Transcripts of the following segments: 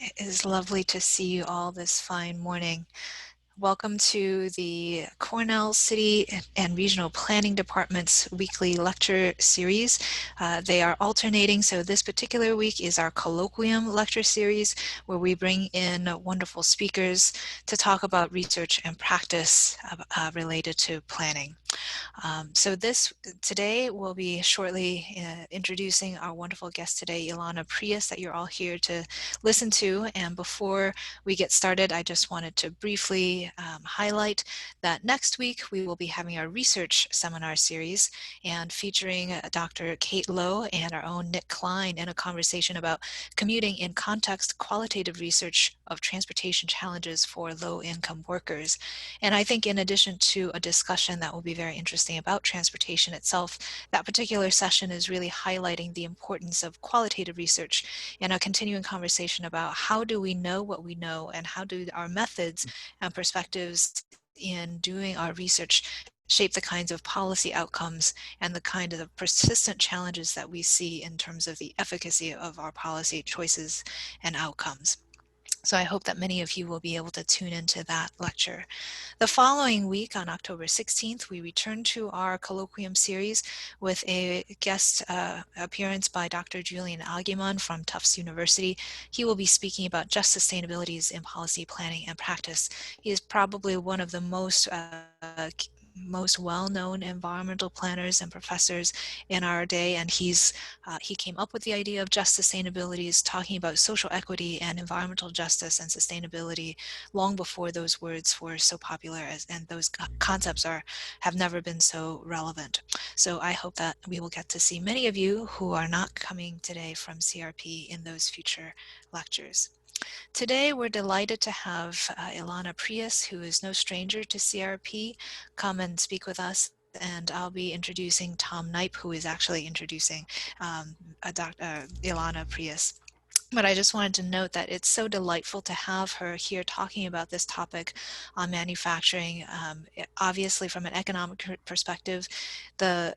It is lovely to see you all this fine morning. Welcome to the Cornell City and Regional Planning Department's weekly lecture series. They are alternating, so this particular week is our colloquium lecture series where we bring in wonderful speakers to talk about research and practice related to planning. So today we'll be shortly introducing our wonderful guest today, Ilana Preuss, that you're all here to listen to. And before we get started, I just wanted to briefly highlight that next week we will be having our research seminar series and featuring Dr. Kate Lowe and our own Nick Klein in a conversation about commuting in context qualitative research of transportation challenges for low-income workers. And I think in addition to a discussion that will be very interesting about transportation itself, that particular session is really highlighting the importance of qualitative research and a continuing conversation about how do we know what we know and how do our methods and perspectives in doing our research shape the kinds of policy outcomes and the kind of persistent challenges that we see in terms of the efficacy of our policy choices and outcomes. So I hope that many of you will be able to tune into that lecture. The following week, on October 16th, we return to our colloquium series with a guest appearance by Dr. Julian Aguiman from Tufts University. He will be speaking about just sustainabilities in policy planning and practice. He is probably one of the most well-known environmental planners and professors in our day, and he came up with the idea of just sustainabilities, talking about social equity and environmental justice and sustainability long before those words were so popular and those concepts have never been so relevant. So I hope that we will get to see many of you who are not coming today from CRP in those future lectures. Today, we're delighted to have Ilana Preuss, who is no stranger to CRP, come and speak with us. And I'll be introducing Tom Knipe, who is actually introducing Ilana Preuss. But I just wanted to note that it's so delightful to have her here talking about this topic on manufacturing. Obviously, from an economic perspective,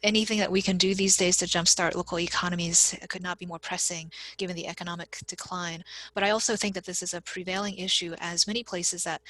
anything that we can do these days to jumpstart local economies could not be more pressing given the economic decline. But I also think that this is a prevailing issue as many places that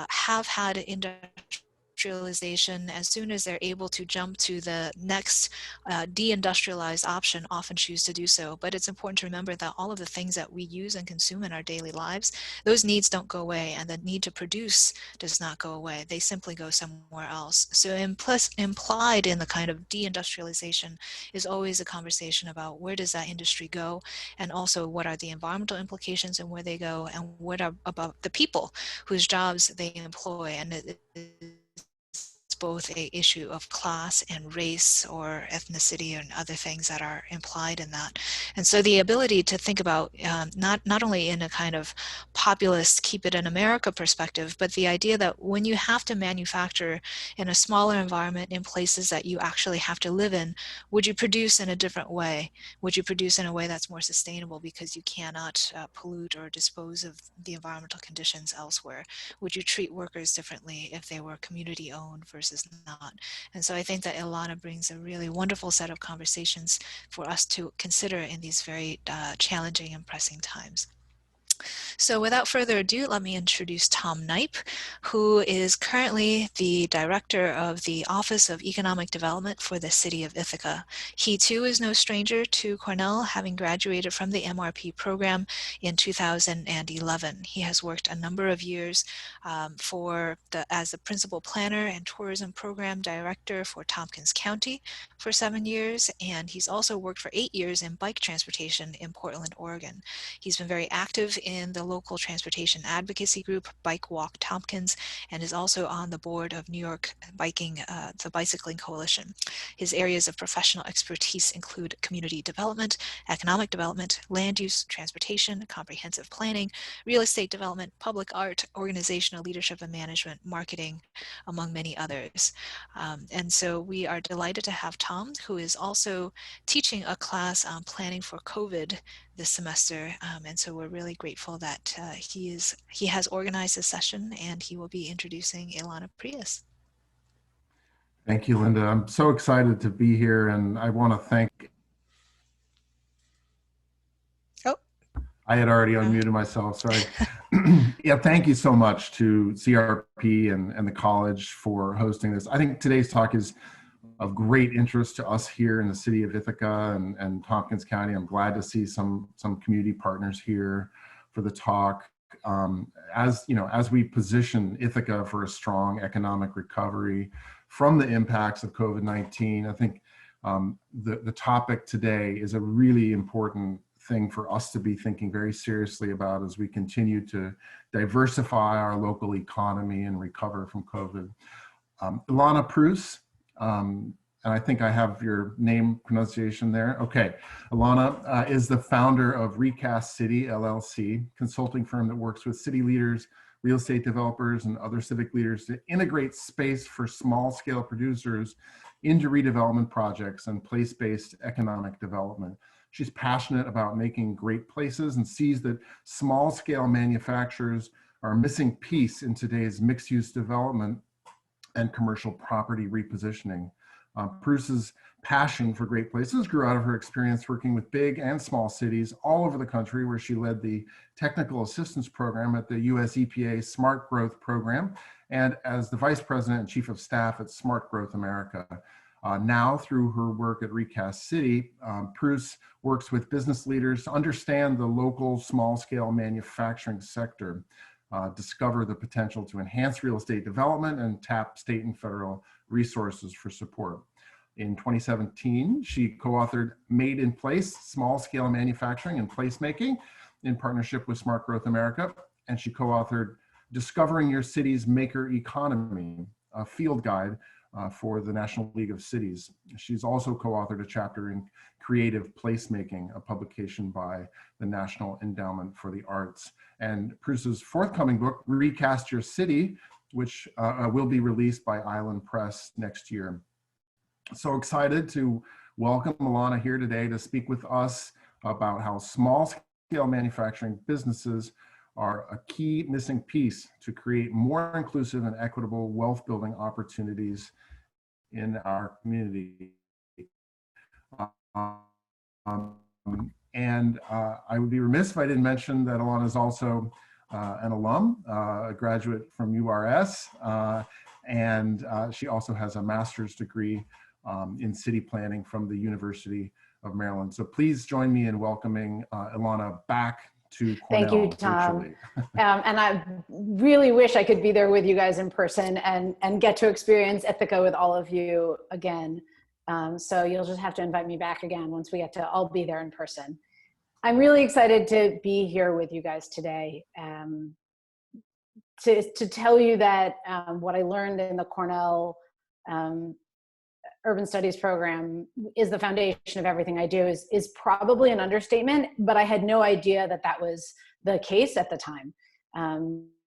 have had industrialization, as soon as they're able to jump to the next deindustrialized option, often choose to do so. But it's important to remember that all of the things that we use and consume in our daily lives, those needs don't go away, and the need to produce does not go away. They simply go somewhere else. So implied in the kind of deindustrialization is always a conversation about where does that industry go, and also what are the environmental implications and where they go, and what are about the people whose jobs they employ. And it's both a issue of class and race or ethnicity and other things that are implied in that. And so the ability to think about not only in a kind of populist keep it in America perspective, but the idea that when you have to manufacture in a smaller environment in places that you actually have to live in, would you produce in a different way? Would you produce in a way that's more sustainable because you cannot pollute or dispose of the environmental conditions elsewhere? Would you treat workers differently if they were community owned versus not? And so I think that Ilana brings a really wonderful set of conversations for us to consider in these very challenging and pressing times. So without further ado, let me introduce Tom Knipe, who is currently the director of the Office of Economic Development for the City of Ithaca. He too is no stranger to Cornell, having graduated from the MRP program in 2011. He has worked a number of years as the principal planner and tourism program director for Tompkins County for 7 years, and he's also worked for 8 years in bike transportation in Portland, Oregon. He's been very active in the local transportation advocacy group Bike Walk Tompkins, and is also on the board of New York the Bicycling Coalition. His areas of professional expertise include community development, economic development, land use, transportation, comprehensive planning, real estate development, public art, organizational leadership and management, marketing, among many others. And so we are delighted to have Tom, who is also teaching a class on planning for COVID this semester, and so we're really grateful that he has organized this session, and he will be introducing Ilana Preuss. Thank you, Linda. I'm so excited to be here, and I want to thank. Oh, I had already Uh, unmuted myself, sorry. Yeah, thank you so much to CRP and the college for hosting this. I think today's talk is of great interest to us here in the city of Ithaca and Tompkins County. I'm glad to see some community partners here for the talk. As you know, as we position Ithaca for a strong economic recovery from the impacts of COVID-19, I think the topic today is a really important thing for us to be thinking very seriously about as we continue to diversify our local economy and recover from COVID. Ilana Preuss, and I think I have your name pronunciation there. Okay. Ilana is the founder of Recast City, LLC, consulting firm that works with city leaders, real estate developers, and other civic leaders to integrate space for small scale producers into redevelopment projects and place-based economic development. She's passionate about making great places and sees that small scale manufacturers are a missing piece in today's mixed-use development and commercial property repositioning. Preuss's passion for great places grew out of her experience working with big and small cities all over the country, where she led the technical assistance program at the US EPA Smart Growth Program and as the vice president and chief of staff at Smart Growth America. Now, through her work at Recast City, Preuss works with business leaders to understand the local small-scale manufacturing sector, discover the potential to enhance real estate development, and tap state and federal resources for support. In 2017, she co-authored Made in Place, Small-Scale Manufacturing and Placemaking in partnership with Smart Growth America, and she co-authored Discovering Your City's Maker Economy, a field guide for the National League of Cities. She's also co-authored a chapter in Creative Placemaking, a publication by the National Endowment for the Arts. And Preuss's forthcoming book, Recast Your City, which will be released by Island Press next year. So excited to welcome Ilana here today to speak with us about how small-scale manufacturing businesses are a key missing piece to create more inclusive and equitable wealth-building opportunities in our community. Um, I would be remiss if I didn't mention that Ilana is also an alum, a graduate from URS, and she also has a master's degree in city planning from the University of Maryland. So please join me in welcoming Ilana back to Cornell. Thank you, Tom. And I really wish I could be there with you guys in person and get to experience Ithaca with all of you again. So you'll just have to invite me back again once we get to all be there in person. I'm really excited to be here with you guys today to tell you that what I learned in the Cornell Urban Studies program is the foundation of everything I do is probably an understatement, but I had no idea that that was the case at the time.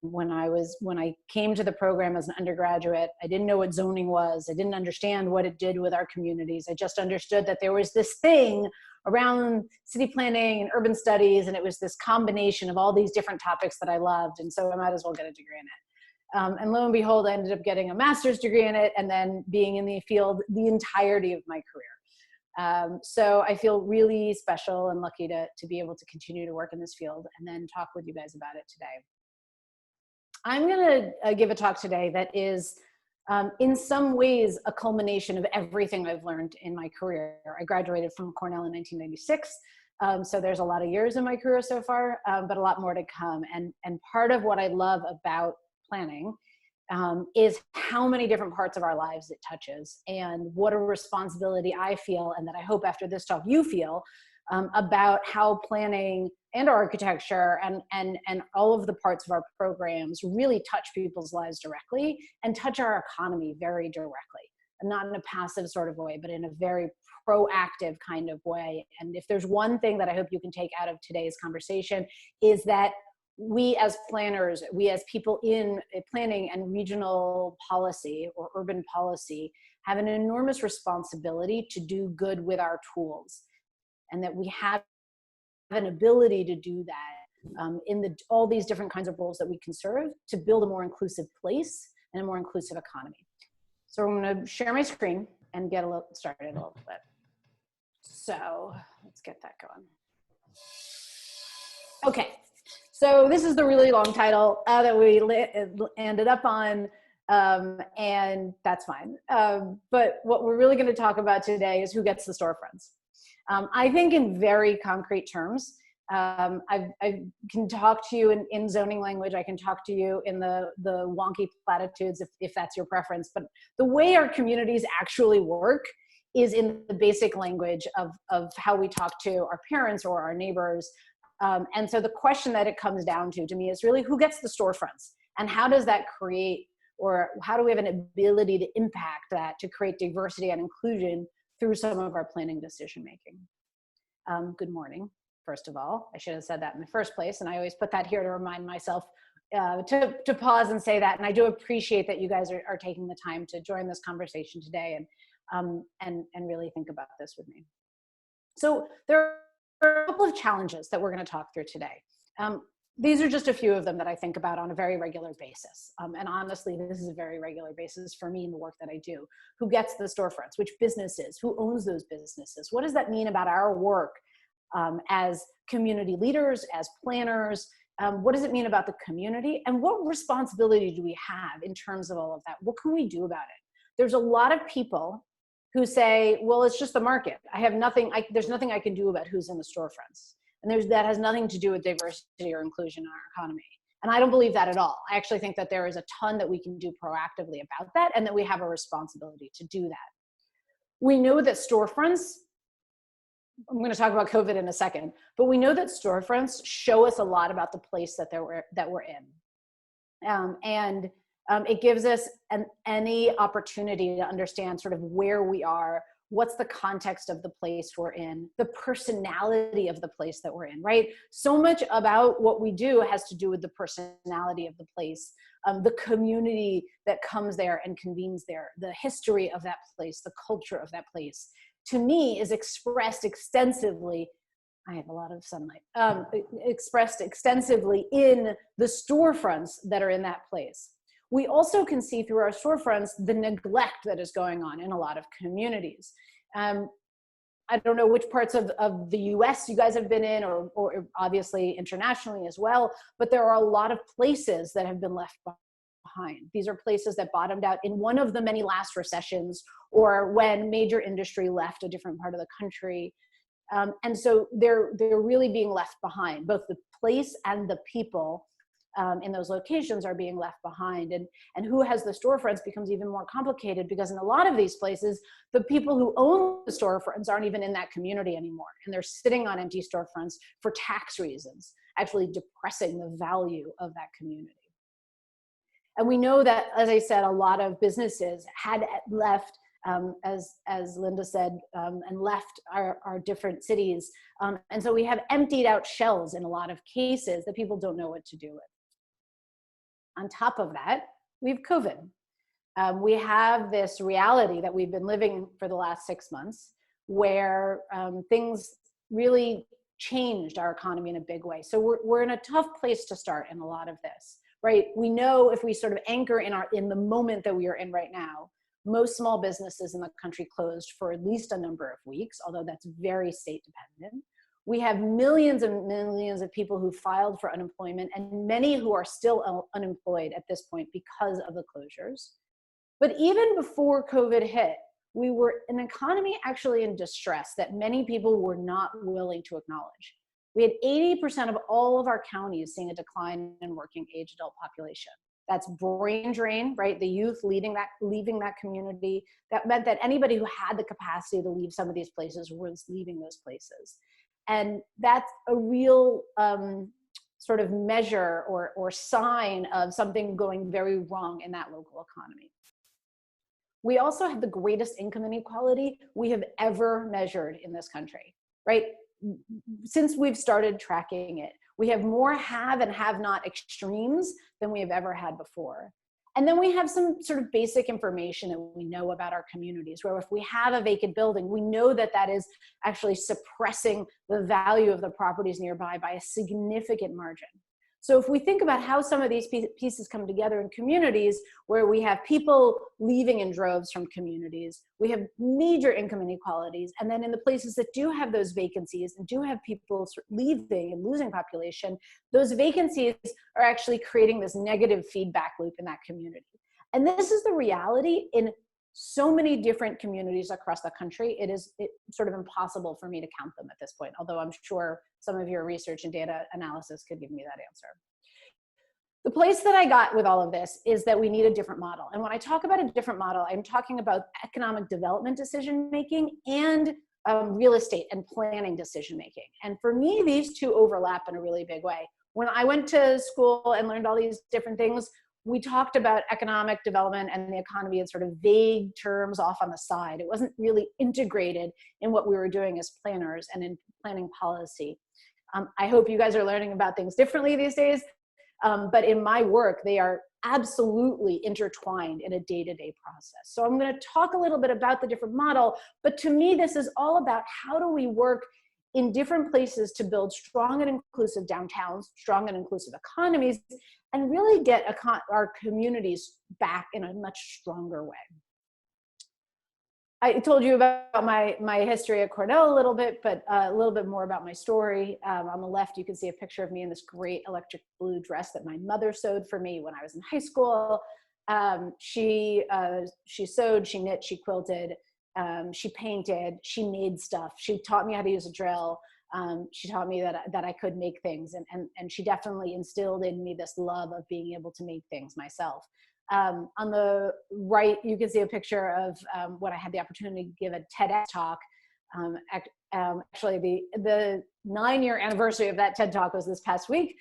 When I came to the program as an undergraduate, I didn't know what zoning was. I didn't understand what it did with our communities. I just understood that there was this thing around city planning and urban studies, and it was this combination of all these different topics that I loved, and so I might as well get a degree in it. And lo and behold, I ended up getting a master's degree in it and then being in the field the entirety of my career. So I feel really special and lucky to be able to continue to work in this field and then talk with you guys about it today. I'm going to give a talk today that is in some ways a culmination of everything I've learned in my career. I graduated from Cornell in 1996. So there's a lot of years in my career so far, but a lot more to come. And part of what I love about planning is how many different parts of our lives it touches, and what a responsibility I feel, and that I hope after this talk you feel, about how planning and architecture and all of the parts of our programs really touch people's lives directly and touch our economy very directly, and not in a passive sort of way, but in a very proactive kind of way. And if there's one thing that I hope you can take out of today's conversation is that we as planners, we as people in planning and regional policy or urban policy have an enormous responsibility to do good with our tools, and that we have an ability to do that in all these different kinds of roles that we can serve to build a more inclusive place and a more inclusive economy. So I'm going to share my screen and get started a little bit. So let's get that going. Okay, so this is the really long title that we ended up on, and that's fine. But what we're really going to talk about today is who gets the storefronts. I think in very concrete terms. I can talk to you in zoning language. I can talk to you in the wonky platitudes if that's your preference. But the way our communities actually work is in the basic language of how we talk to our parents or our neighbors. And so the question that it comes down to me is really who gets the storefronts, and how does that create, or how do we have an ability to impact that to create diversity and inclusion through some of our planning decision making. Good morning. First of all, I should have said that in the first place, and I always put that here to remind myself to pause and say that. And I do appreciate that you guys are taking the time to join this conversation today and really think about this with me. So there are a couple of challenges that we're going to talk through today. These are just a few of them that I think about on a very regular basis. And honestly, this is a very regular basis for me in the work that I do. Who gets the storefronts? Which businesses? Who owns those businesses? What does that mean about our work as community leaders, as planners? What does it mean about the community? And what responsibility do we have in terms of all of that? What can we do about it? There's a lot of people who say, well, it's just the market. I have nothing, there's nothing I can do about who's in the storefronts. And that has nothing to do with diversity or inclusion in our economy. And I don't believe that at all. I actually think that there is a ton that we can do proactively about that, and that we have a responsibility to do that. We know that storefronts, I'm going to talk about COVID in a second, but we know that storefronts show us a lot about the place that we're in. It gives us any opportunity to understand sort of where we are, what's the context of the place we're in, the personality of the place that we're in, right? So much about what we do has to do with the personality of the place, the community that comes there and convenes there, the history of that place, the culture of that place, to me is expressed extensively. I have a lot of sunlight, expressed extensively in the storefronts that are in that place. We also can see through our storefronts the neglect that is going on in a lot of communities. I don't know which parts of the US you guys have been in, or obviously internationally as well, but there are a lot of places that have been left behind. These are places that bottomed out in one of the many last recessions, or when major industry left a different part of the country. And so they're really being left behind. Both the place and the people in those locations are being left behind. And who has the storefronts becomes even more complicated, because in a lot of these places, the people who own the storefronts aren't even in that community anymore. And they're sitting on empty storefronts for tax reasons, actually depressing the value of that community. And we know that, as I said, a lot of businesses had left, as Linda said, and left our different cities. And so we have emptied out shells in a lot of cases that people don't know what to do with. On top of that, we have COVID. We have this reality that we've been living for the last 6 months, where things really changed our economy in a big way. So we're in a tough place to start in a lot of this, right? We know if we sort of anchor in the moment that we are in right now, most small businesses in the country closed for at least a number of weeks, although that's very state dependent. We have millions and millions of people who filed for unemployment, and many who are still unemployed at this point because of the closures. But even before COVID hit, we were an economy actually in distress that many people were not willing to acknowledge. We had 80% of all of our counties seeing a decline in working age adult population. That's brain drain, right? The youth leaving that community. That meant that anybody who had the capacity to leave some of these places was leaving those places. And that's a real sort of measure or sign of something going very wrong in that local economy. We also have the greatest income inequality we have ever measured in this country, right? Since we've started tracking it, we have more have and have not extremes than we have ever had before. And then we have some sort of basic information that we know about our communities, where if we have a vacant building, we know that that is actually suppressing the value of the properties nearby by a significant margin. So if we think about how some of these pieces come together in communities where we have people leaving in droves from communities, we have major income inequalities, and then in the places that do have those vacancies and do have people leaving and losing population, those vacancies are actually creating this negative feedback loop in that community. And this is the reality in so many different communities across the country. It's sort of impossible for me to count them at this point, although I'm sure some of your research and data analysis could give me that answer. The place that I got with all of this is that we need a different model. And when I talk about a different model, I'm talking about economic development decision-making and real estate and planning decision-making. And for me, these two overlap in a really big way. When I went to school and learned all these different things, we talked about economic development and the economy in sort of vague terms off on the side. It wasn't really integrated in what we were doing as planners and in planning policy. I hope you guys are learning about things differently these days, but in my work, they are absolutely intertwined in a day-to-day process. So I'm going to talk a little bit about the different model, but to me, this is all about how do we work in different places to build strong and inclusive downtowns, strong and inclusive economies, and really get our communities back in a much stronger way. I told you about my history at Cornell a little bit, but a little bit more about my story. On the left, you can see a picture of me in this great electric blue dress that my mother sewed for me when I was in high school. She sewed, she knit, she quilted, she painted, she made stuff. She taught me how to use a drill. She taught me that I could make things, and she definitely instilled in me this love of being able to make things myself. On the right, you can see a picture of when I had the opportunity to give a TEDx talk. Actually, the 9-year anniversary of that TED Talk was this past week,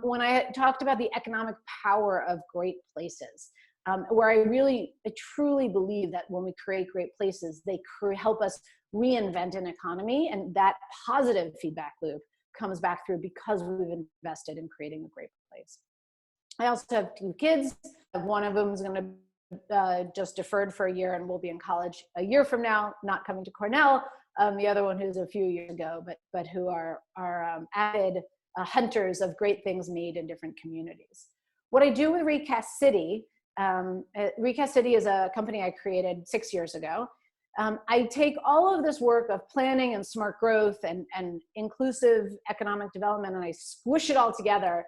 when I talked about the economic power of great places, where I truly believe that when we create great places, they help us reinvent an economy, and that positive feedback loop comes back through because we've invested in creating a great place. I also have 2 kids. One of them is going to just deferred for a year and will be in college a year from now, not coming to Cornell. The other one who's a few years ago, but who are avid hunters of great things made in different communities. What I do with Recast City, Recast City is a company I created 6 years ago. I take all of this work of planning and smart growth and inclusive economic development, and I squish it all together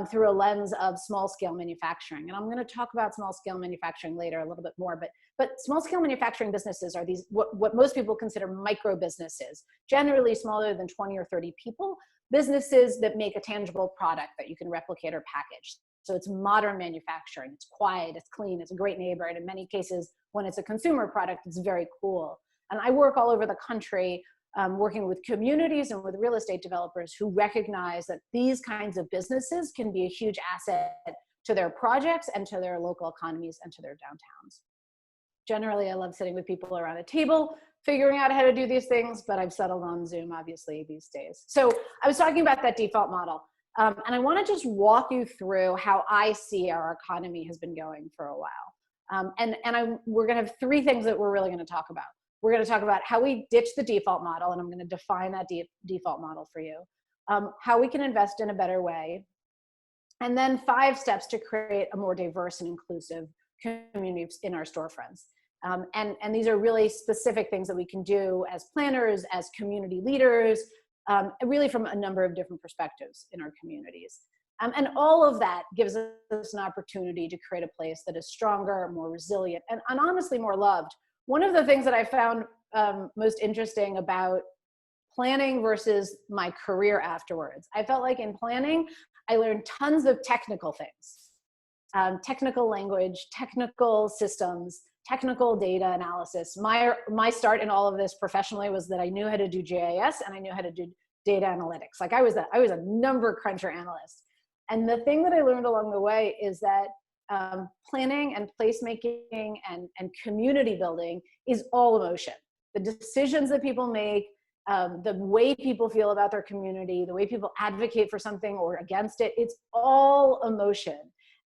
through a lens of small-scale manufacturing. And I'm going to talk about small-scale manufacturing later a little bit more, but small-scale manufacturing businesses are these, what most people consider micro businesses, generally smaller than 20 or 30 people, businesses that make a tangible product that you can replicate or package. So it's modern manufacturing, it's quiet, it's clean, it's a great neighbor, and in many cases, when it's a consumer product, it's very cool. And I work all over the country working with communities and with real estate developers who recognize that these kinds of businesses can be a huge asset to their projects and to their local economies and to their downtowns. Generally, I love sitting with people around a table, figuring out how to do these things, but I've settled on Zoom, obviously, these days. So I was talking about that default model. And I want to just walk you through how I see our economy has been going for a while. We're going to have 3 things that we're really going to talk about. We're going to talk about how we ditch the default model, and I'm going to define that default model for you, how we can invest in a better way, and then 5 steps to create a more diverse and inclusive community in our storefronts. And these are really specific things that we can do as planners, as community leaders, really from a number of different perspectives in our communities. And all of that gives us an opportunity to create a place that is stronger, more resilient, and honestly more loved. One of the things that I found most interesting about planning versus my career afterwards, I felt like in planning, I learned tons of technical things, technical language, technical systems, technical data analysis. My start in all of this professionally was that I knew how to do GIS and I knew how to do data analytics. Like I was a number cruncher analyst. And the thing that I learned along the way is that planning and placemaking and community building is all emotion. The decisions that people make, the way people feel about their community, the way people advocate for something or against it, it's all emotion.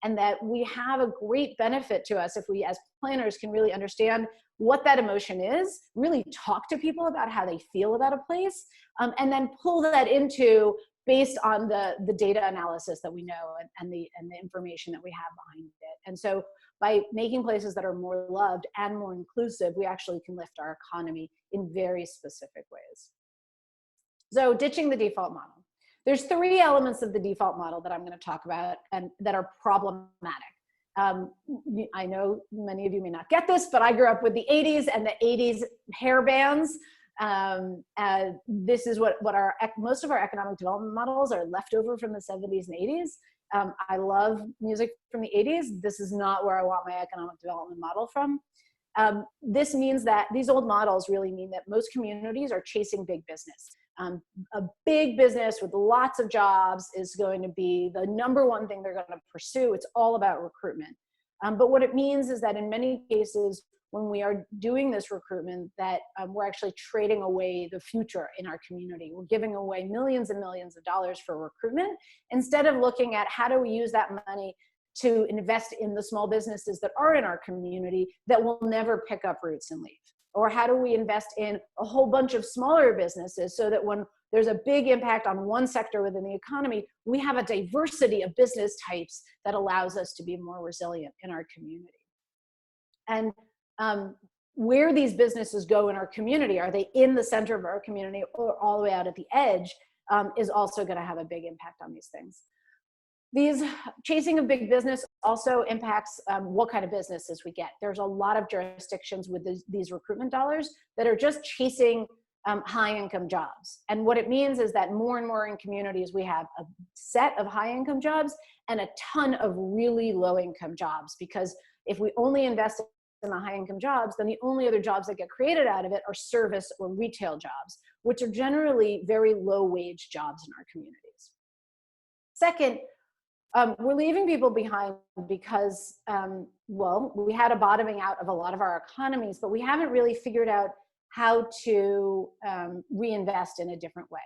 And that we have a great benefit to us if we as planners can really understand what that emotion is, really talk to people about how they feel about a place, and then pull that into based on the data analysis that we know and the information that we have behind it. And so by making places that are more loved and more inclusive, we actually can lift our economy in very specific ways. So ditching the default model. There's 3 elements of the default model that I'm going to talk about and that are problematic. I know many of you may not get this, but I grew up with the 80s and the 80s hair bands. This is what most of our economic development models are left over from the 70s and 80s. I love music from the 80s. This is not where I want my economic development model from. This means that these old models really mean that most communities are chasing big business. A big business with lots of jobs is going to be the #1 thing they're going to pursue. It's all about recruitment. But what it means is that in many cases, when we are doing this recruitment, that we're actually trading away the future in our community. We're giving away millions and millions of dollars for recruitment instead of looking at how do we use that money to invest in the small businesses that are in our community that will never pick up roots and leave. Or how do we invest in a whole bunch of smaller businesses so that when there's a big impact on one sector within the economy, we have a diversity of business types that allows us to be more resilient in our community. And where these businesses go in our community, are they in the center of our community or all the way out at the edge, is also going to have a big impact on these things. These chasing of big business also impacts what kind of businesses we get. There's a lot of jurisdictions with these recruitment dollars that are just chasing high-income jobs. And what it means is that more and more in communities, we have a set of high-income jobs and a ton of really low-income jobs. Because if we only invest in the high-income jobs, then the only other jobs that get created out of it are service or retail jobs, which are generally very low-wage jobs in our communities. Second, we're leaving people behind because, well, we had a bottoming out of a lot of our economies, but we haven't really figured out how to reinvest in a different way.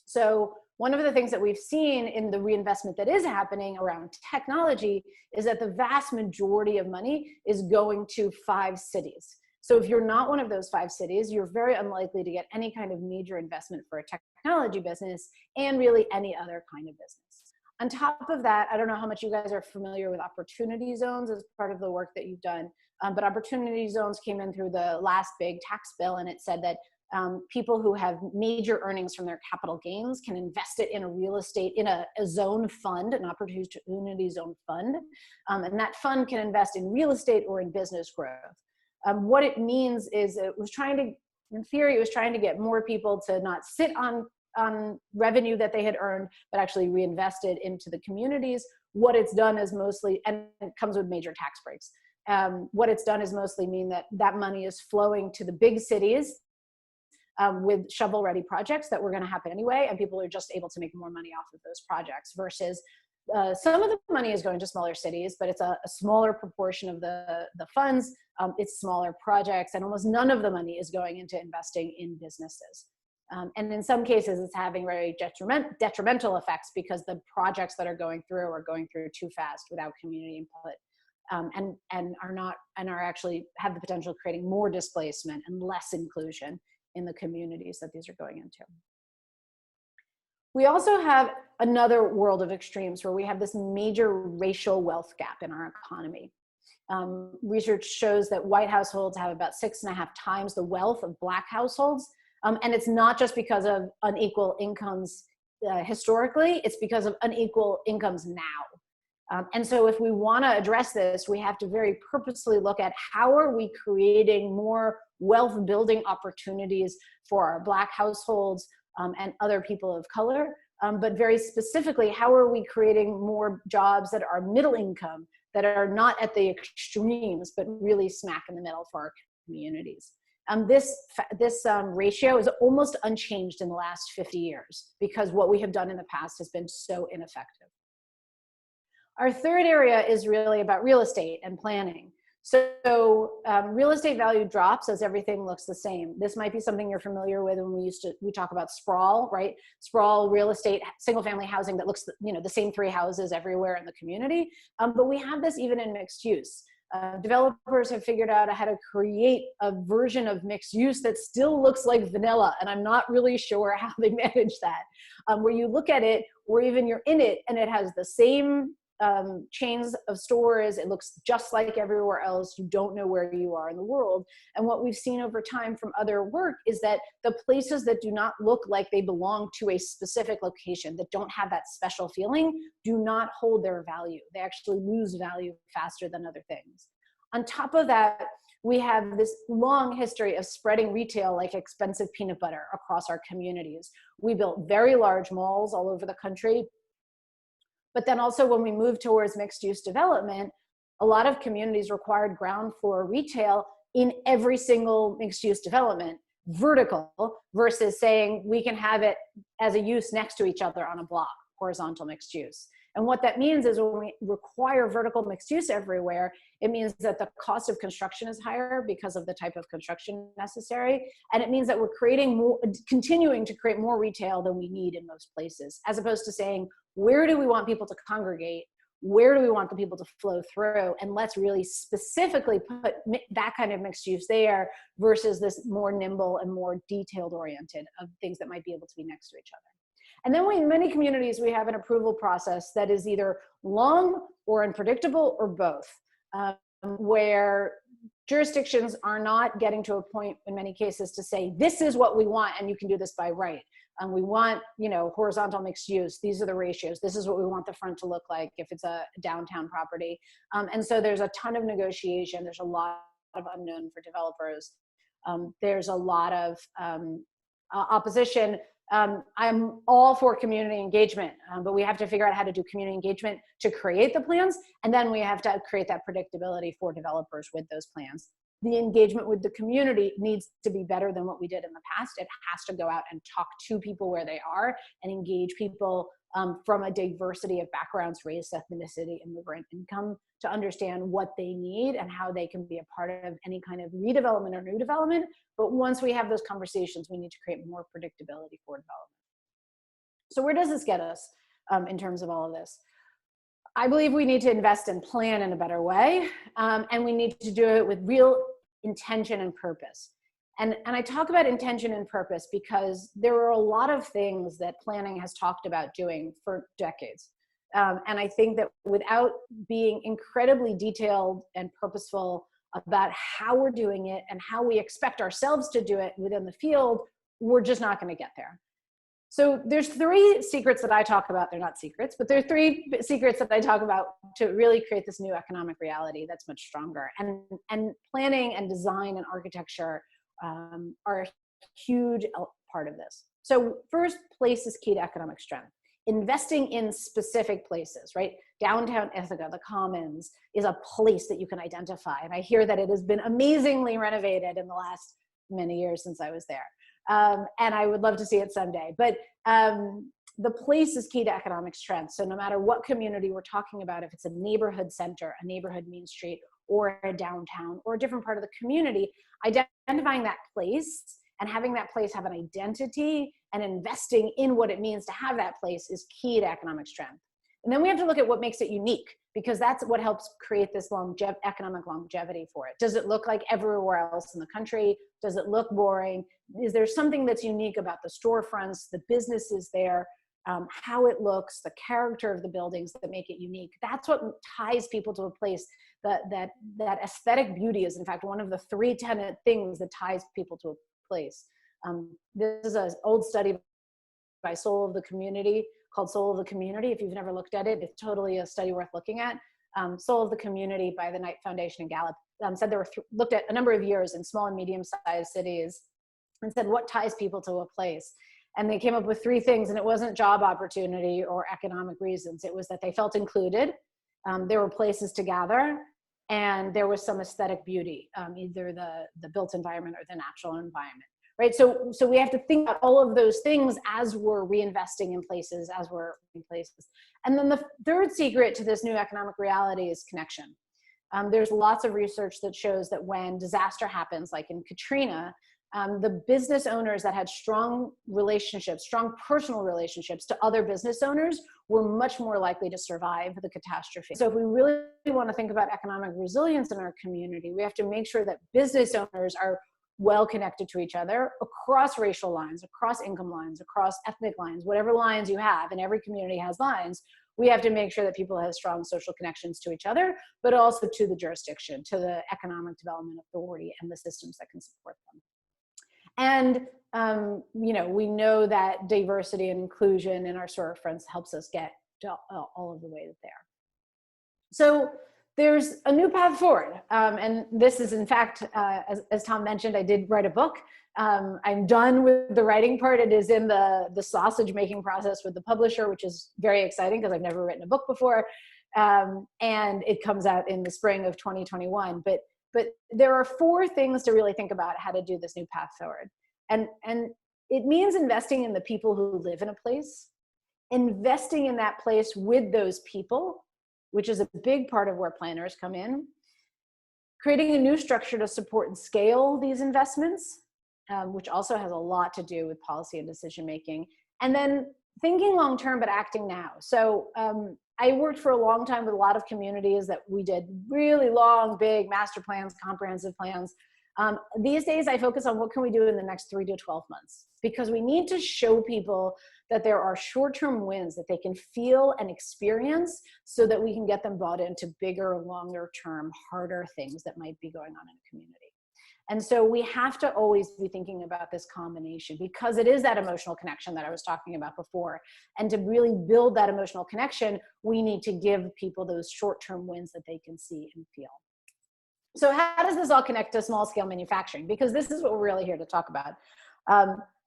So one of the things that we've seen in the reinvestment that is happening around technology is that the vast majority of money is going to 5 cities. So if you're not one of those 5 cities, you're very unlikely to get any kind of major investment for a technology business and really any other kind of business. On top of that, I don't know how much you guys are familiar with opportunity zones as part of the work that you've done, but opportunity zones came in through the last big tax bill, and it said that people who have major earnings from their capital gains can invest it in a real estate, in a zone fund, an opportunity zone fund, and that fund can invest in real estate or in business growth. What it means is it was trying to, in theory, it was trying to get more people to not sit on revenue that they had earned, but actually reinvested into the communities. What it's done is mostly, and it comes with major tax breaks. What it's done is mostly mean that that money is flowing to the big cities with shovel-ready projects that were going to happen anyway, and people are just able to make more money off of those projects versus some of the money is going to smaller cities, but it's a smaller proportion of the funds. It's smaller projects, and almost none of the money is going into investing in businesses. And in some cases, it's having very detrimental effects because the projects that are going through too fast without community input, and are actually have the potential of creating more displacement and less inclusion in the communities that these are going into. We also have another world of extremes where we have this major racial wealth gap in our economy. Research shows that white households have about 6.5 times the wealth of Black households. And it's not just because of unequal incomes historically, it's because of unequal incomes now. And so if we want to address this, we have to very purposely look at how are we creating more wealth building opportunities for our Black households and other people of color, but very specifically, how are we creating more jobs that are middle income, that are not at the extremes, but really smack in the middle for our communities. This ratio is almost unchanged in the last 50 years because what we have done in the past has been so ineffective. Our third area is really about real estate and planning. So real estate value drops as everything looks the same. This might be something you're familiar with when we talk about sprawl, right? Sprawl, real estate, single family housing that looks, the same 3 houses everywhere in the community. But we have this even in mixed use. Developers have figured out how to create a version of mixed use that still looks like vanilla, and I'm not really sure how they manage that. Where you look at it, or even you're in it, and it has the same chains of stores, it looks just like everywhere else, you don't know where you are in the world. And what we've seen over time from other work is that the places that do not look like they belong to a specific location, that don't have that special feeling, do not hold their value. They actually lose value faster than other things. On top of that, we have this long history of spreading retail like expensive peanut butter across our communities. We built very large malls all over the country. But then also when we moved towards mixed use development, a lot of communities required ground floor retail in every single mixed use development, vertical, versus saying we can have it as a use next to each other on a block, horizontal mixed use. And what that means is when we require vertical mixed use everywhere, it means that the cost of construction is higher because of the type of construction necessary. And it means that we're creating more, continuing to create more retail than we need in most places, as opposed to saying, where do we want people to congregate? Where do we want the people to flow through? And let's really specifically put that kind of mixed use there versus this more nimble and more detailed oriented of things that might be able to be next to each other. And then in many communities, we have an approval process that is either long or unpredictable or both, where jurisdictions are not getting to a point in many cases to say, this is what we want and you can do this by right. We want, horizontal mixed use. These are the ratios. This is what we want the front to look like if it's a downtown property. And so there's a ton of negotiation. There's a lot of unknown for developers. There's a lot of opposition. I'm all for community engagement, but we have to figure out how to do community engagement to create the plans. And then we have to create that predictability for developers with those plans. The engagement with the community needs to be better than what we did in the past. It has to go out and talk to people where they are and engage people from a diversity of backgrounds, race, ethnicity, immigrant income, to understand what they need and how they can be a part of any kind of redevelopment or new development. But once we have those conversations, we need to create more predictability for development. So where does this get us in terms of all of this? I believe we need to invest and plan in a better way, and we need to do it with real intention and purpose. And I talk about intention and purpose because there are a lot of things that planning has talked about doing for decades. And I think that without being incredibly detailed and purposeful about how we're doing it and how we expect ourselves to do it within the field, we're just not going to get there. So there's three secrets that I talk about. They're not secrets, but there are three secrets that I talk about to really create this new economic reality that's much stronger. And planning and design and architecture are a huge part of this. So first, place is key to economic strength. Investing in specific places, right? Downtown Ithaca, the Commons, is a place that you can identify. And I hear that it has been amazingly renovated in the last many years since I was there. And I would love to see it someday. But the place is key to economic strength. So no matter what community we're talking about, if it's a neighborhood center, a neighborhood main street, or a downtown, or a different part of the community, identifying that place and having that place have an identity and investing in what it means to have that place is key to economic strength. And then we have to look at what makes it unique, because that's what helps create this economic longevity for it. Does it look like everywhere else in the country? Does it look boring? Is there something that's unique about the storefronts, the businesses there, how it looks, the character of the buildings that make it unique? That's what ties people to a place. That aesthetic beauty is, in fact, one of the three tenet things that ties people to a place. This is an old study by Soul of the Community called Soul of the Community. If you've never looked at it, it's totally a study worth looking at. Soul of the Community by the Knight Foundation and Gallup said they were looked at a number of years in small and medium-sized cities and said what ties people to a place. And they came up with three things, and it wasn't job opportunity or economic reasons. It was that they felt included, there were places to gather, and there was some aesthetic beauty, either the built environment or the natural environment. Right, so we have to think about all of those things as we're reinvesting in places, as we're in places. And then the third secret to this new economic reality is connection. There's lots of research that shows that when disaster happens, like in Katrina, the business owners that had strong relationships, strong personal relationships to other business owners were much more likely to survive the catastrophe. So if we really want to think about economic resilience in our community, we have to make sure that business owners are well connected to each other across racial lines, across income lines, across ethnic lines, whatever lines you have, and every community has lines. We have to make sure that people have strong social connections to each other, but also to the jurisdiction, to the economic development authority and the systems that can support them. And we know that diversity and inclusion in our storefronts helps us get to all of the way there. So there's a new path forward. And this is, in fact, as Tom mentioned, I did write a book. I'm done with the writing part. It is in the sausage making process with the publisher, which is very exciting because I've never written a book before. And it comes out in the spring of 2021. But there are 4 things to really think about how to do this new path forward. And it means investing in the people who live in a place, investing in that place with those people, which is a big part of where planners come in, creating a new structure to support and scale these investments, which also has a lot to do with policy and decision making, and then thinking long-term but acting now. So I worked for a long time with a lot of communities that we did really long, big master plans, comprehensive plans. These days I focus on what can we do in the next 3 to 12 months, because we need to show people that there are short-term wins that they can feel and experience so that we can get them bought into bigger, longer-term, harder things that might be going on in a community. And so we have to always be thinking about this combination, because it is that emotional connection that I was talking about before. And to really build that emotional connection, we need to give people those short-term wins that they can see and feel. So how does this all connect to small-scale manufacturing? Because this is what we're really here to talk about.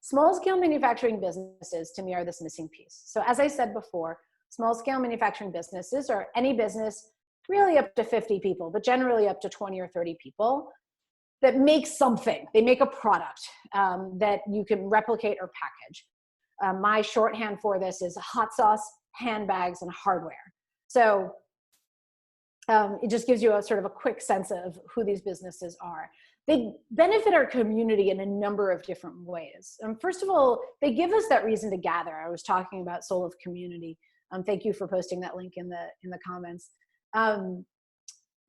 Small-scale manufacturing businesses, to me, are this missing piece. So as I said before, small-scale manufacturing businesses are any business really up to 50 people, but generally up to 20 or 30 people, that make something. They make a product that you can replicate or package. My shorthand for this is hot sauce, handbags, and hardware. So it just gives you a sort of a quick sense of who these businesses are. They benefit our community in a number of different ways. First of all, they give us that reason to gather. I was talking about soul of community. Thank you for posting that link in the comments.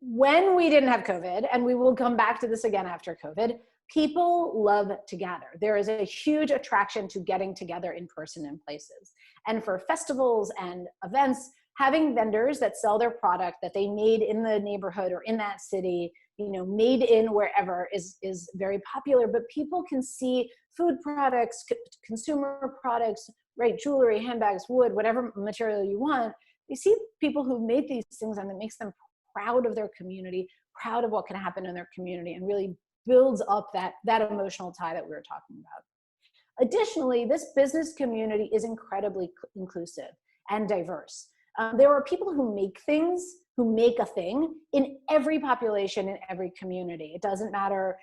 When we didn't have COVID, and we will come back to this again after COVID, people love to gather. There is a huge attraction to getting together in person in places. And for festivals and events, having vendors that sell their product that they made in the neighborhood or in that city, made in wherever is very popular. But people can see food products, consumer products, right? Jewelry, handbags, wood, whatever material you want. They see people who made these things, and it makes them proud of their community, proud of what can happen in their community, and really builds up that emotional tie that we were talking about. Additionally, this business community is incredibly inclusive and diverse. There are people who make things, who make a thing in every population, in every community. It doesn't matter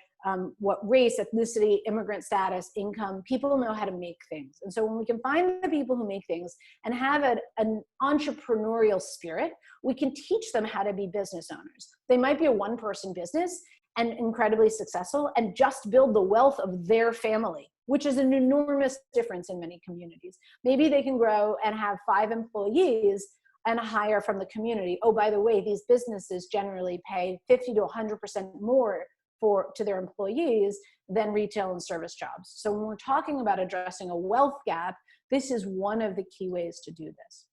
what race, ethnicity, immigrant status, income, people know how to make things. And so when we can find the people who make things and have an entrepreneurial spirit, we can teach them how to be business owners. They might be a one-person business and incredibly successful and just build the wealth of their family, which is an enormous difference in many communities. Maybe they can grow and have 5 employees and hire from the community. Oh, by the way, these businesses generally pay 50 to 100% more to their employees than retail and service jobs. So when we're talking about addressing a wealth gap, this is one of the key ways to do this.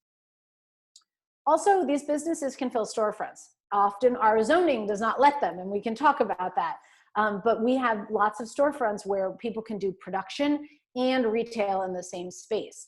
Also, these businesses can fill storefronts. Often our zoning does not let them, and we can talk about that. But we have lots of storefronts where people can do production and retail in the same space.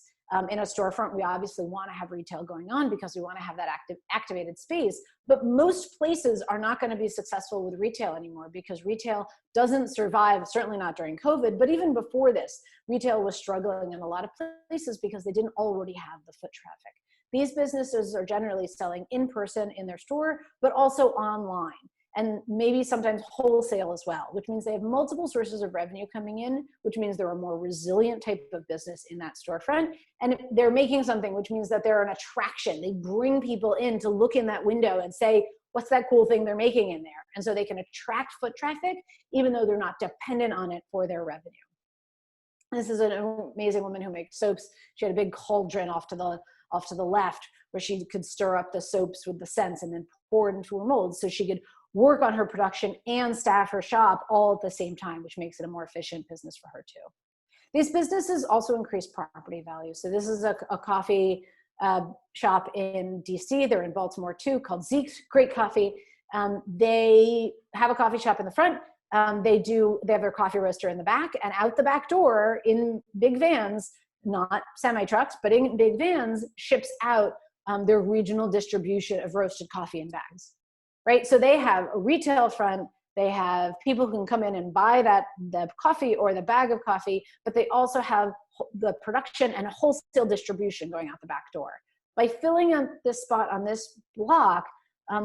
In a storefront, we obviously want to have retail going on because we want to have that activated space. But most places are not going to be successful with retail anymore because retail doesn't survive, certainly not during COVID, but even before this, retail was struggling in a lot of places because they didn't already have the foot traffic. These businesses are generally selling in person in their store, but also online, and maybe sometimes wholesale as well, which means they have multiple sources of revenue coming in, which means they're a more resilient type of business in that storefront. And they're making something, which means that they're an attraction. They bring people in to look in that window and say, what's that cool thing they're making in there? And so they can attract foot traffic, even though they're not dependent on it for their revenue. This is an amazing woman who makes soaps. She had a big cauldron off to the left where she could stir up the soaps with the scents and then pour it into her molds so she could work on her production and staff her shop all at the same time, which makes it a more efficient business for her too. These businesses also increase property value. So this is a coffee shop in DC. They're in Baltimore too, called Zeke's, great coffee. They have a coffee shop in the front. They have their coffee roaster in the back, and out the back door in big vans, not semi-trucks, but in big vans, ships out their regional distribution of roasted coffee in bags, right? So they have a retail front, they have people who can come in and buy the coffee or the bag of coffee, but they also have the production and wholesale distribution going out the back door. By filling up this spot on this block,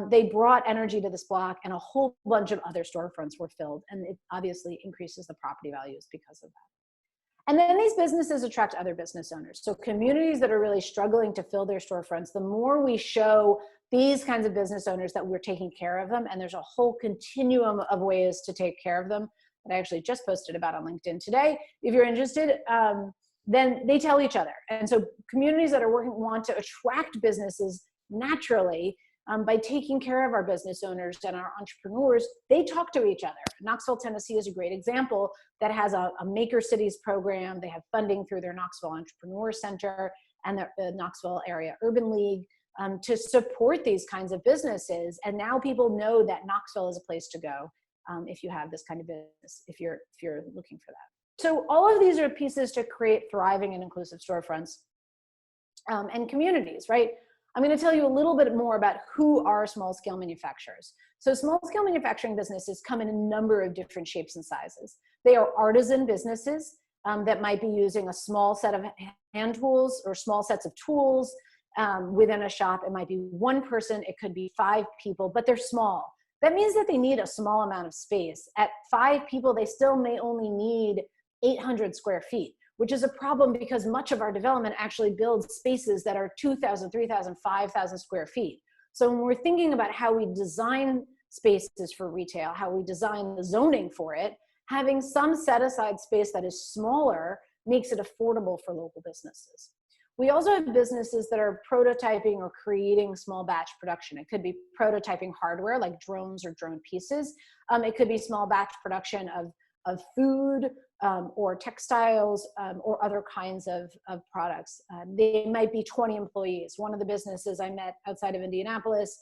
they brought energy to this block, and a whole bunch of other storefronts were filled, and it obviously increases the property values because of that. And then these businesses attract other business owners. So communities that are really struggling to fill their storefronts, the more we show these kinds of business owners that we're taking care of them, and there's a whole continuum of ways to take care of them that I actually just posted about on LinkedIn today. If you're interested, then they tell each other. And so communities that are want to attract businesses naturally by taking care of our business owners and our entrepreneurs, they talk to each other. Knoxville, Tennessee is a great example that has a Maker Cities program. They have funding through their Knoxville Entrepreneur Center and the Knoxville Area Urban League to support these kinds of businesses. And now people know that Knoxville is a place to go if you have this kind of business, if you're looking for that. So all of these are pieces to create thriving and inclusive storefronts and communities, right? I'm going to tell you a little bit more about who are small-scale manufacturers. So small-scale manufacturing businesses come in a number of different shapes and sizes. They are artisan businesses that might be using a small set of hand tools or small sets of tools within a shop. It might be one person, it could be 5 people, but they're small. That means that they need a small amount of space. At 5 people, they still may only need 800 square feet, which is a problem because much of our development actually builds spaces that are 2,000, 3,000, 5,000 square feet. So when we're thinking about how we design spaces for retail, how we design the zoning for it, having some set aside space that is smaller makes it affordable for local businesses. We also have businesses that are prototyping or creating small batch production. It could be prototyping hardware like drones or drone pieces. It could be small batch production of food or textiles or other kinds of products. They might be 20 employees. One of the businesses I met outside of Indianapolis,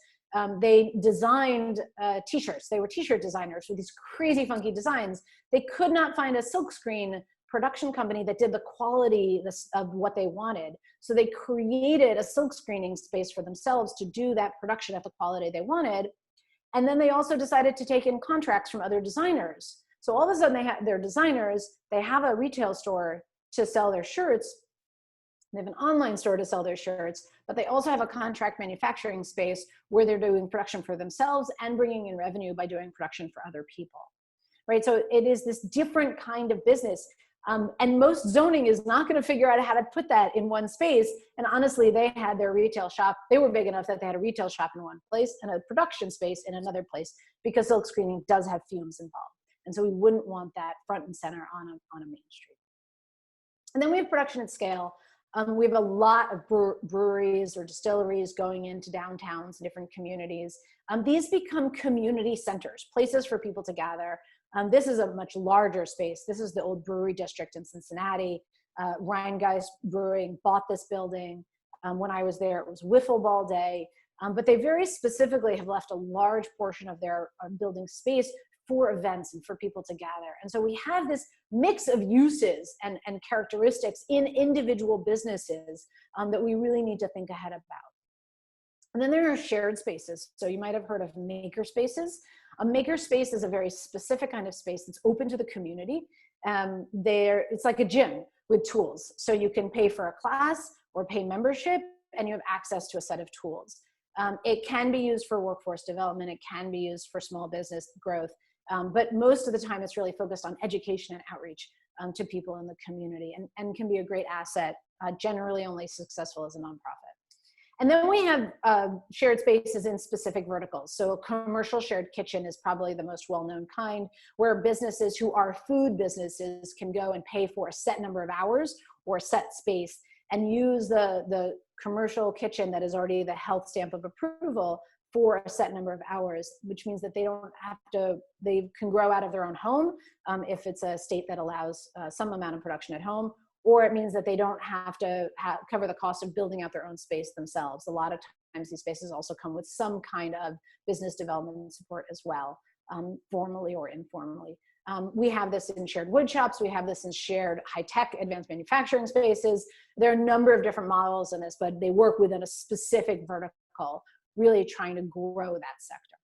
they designed t-shirts. They were t-shirt designers with these crazy funky designs. They could not find a silkscreen production company that did the quality of what they wanted. So they created a silk screening space for themselves to do that production at the quality they wanted. And then they also decided to take in contracts from other designers. So all of a sudden they're designers, they have a retail store to sell their shirts, they have an online store to sell their shirts, but they also have a contract manufacturing space where they're doing production for themselves and bringing in revenue by doing production for other people, right? So it is this different kind of business. And most zoning is not going to figure out how to put that in one space. And honestly, they had their retail shop. They were big enough that they had a retail shop in one place and a production space in another place because silk screening does have fumes involved. And so we wouldn't want that front and center on a main street. And then we have production at scale. We have a lot of breweries or distilleries going into downtowns and different communities. These become community centers, places for people to gather. This is a much larger space. This is the old brewery district in Cincinnati. Rhinegeist Brewing bought this building. When I was there, it was wiffle ball day. But they very specifically have left a large portion of their building space for events and for people to gather. And so we have this mix of uses and characteristics in individual businesses that we really need to think ahead about. And then there are shared spaces. So you might have heard of maker spaces. A maker space is a very specific kind of space that's open to the community. It's like a gym with tools. So you can pay for a class or pay membership and you have access to a set of tools. It can be used for workforce development. It can be used for small business growth. But most of the time it's really focused on education and outreach to people in the community and can be a great asset, generally only successful as a nonprofit. And then we have shared spaces in specific verticals. So a commercial shared kitchen is probably the most well-known kind, where businesses who are food businesses can go and pay for a set number of hours or a set space and use the commercial kitchen that is already the health stamp of approval for a set number of hours, which means that they don't have to, they can grow out of their own home if it's a state that allows some amount of production at home, or it means that they don't have to cover the cost of building out their own space themselves. A lot of times these spaces also come with some kind of business development support as well, formally or informally. We have this in shared wood shops. We have this in shared high-tech advanced manufacturing spaces. There are a number of different models in this, but they work within a specific vertical, really trying to grow that sector.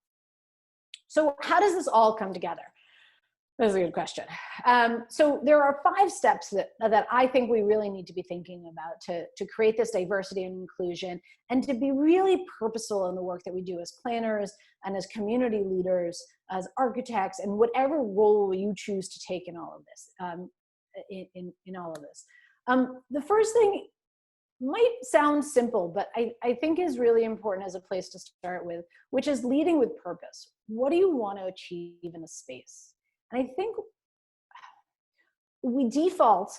So how does this all come together? That's a good question. So there are 5 steps that I think we really need to be thinking about to create this diversity and inclusion, and to be really purposeful in the work that we do as planners and as community leaders, as architects, and whatever role you choose to take in all of this. In all of this, the first thing might sound simple, but I think is really important as a place to start with, which is leading with purpose. What do you want to achieve in a space? And I think we default,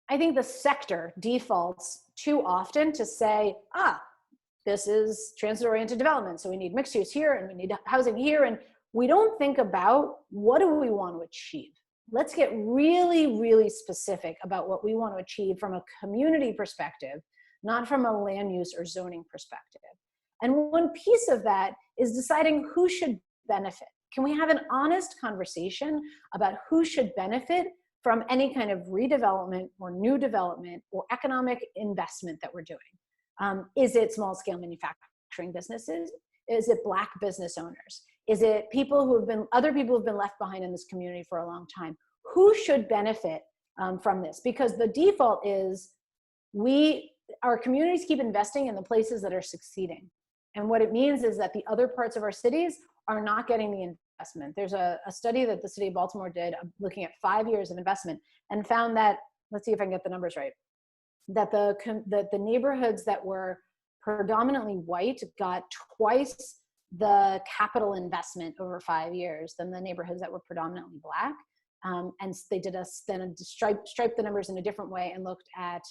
I think the sector defaults too often to say, this is transit-oriented development, so we need mixed use here and we need housing here, and we don't think about what do we want to achieve. Let's get really, really specific about what we want to achieve from a community perspective, not from a land use or zoning perspective. And one piece of that is deciding who should benefit. Can we have an honest conversation about who should benefit from any kind of redevelopment or new development or economic investment that we're doing? Is it small scale manufacturing businesses? Is it Black business owners? Is it people who have been, other people who've been left behind in this community for a long time? Who should benefit from this? Because the default is our communities keep investing in the places that are succeeding. And what it means is that the other parts of our cities are not getting the investment. There's a study that the city of Baltimore did looking at 5 years of investment and found that, let's see if I can get the numbers right, that the neighborhoods that were predominantly white got twice the capital investment over 5 years than the neighborhoods that were predominantly Black. And they did striped the numbers in a different way and looked at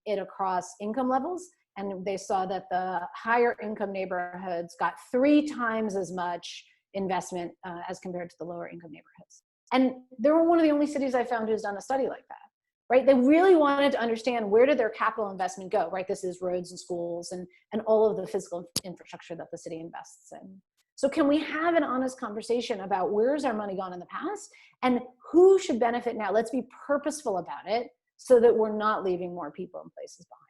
it across income levels. And they saw that the higher income neighborhoods got 3 times as much investment as compared to the lower income neighborhoods. And they were one of the only cities I found who's done a study like that, right? They really wanted to understand where did their capital investment go, right? This is roads and schools and all of the physical infrastructure that the city invests in. So can we have an honest conversation about where's our money gone in the past and who should benefit now? Let's be purposeful about it so that we're not leaving more people in places behind.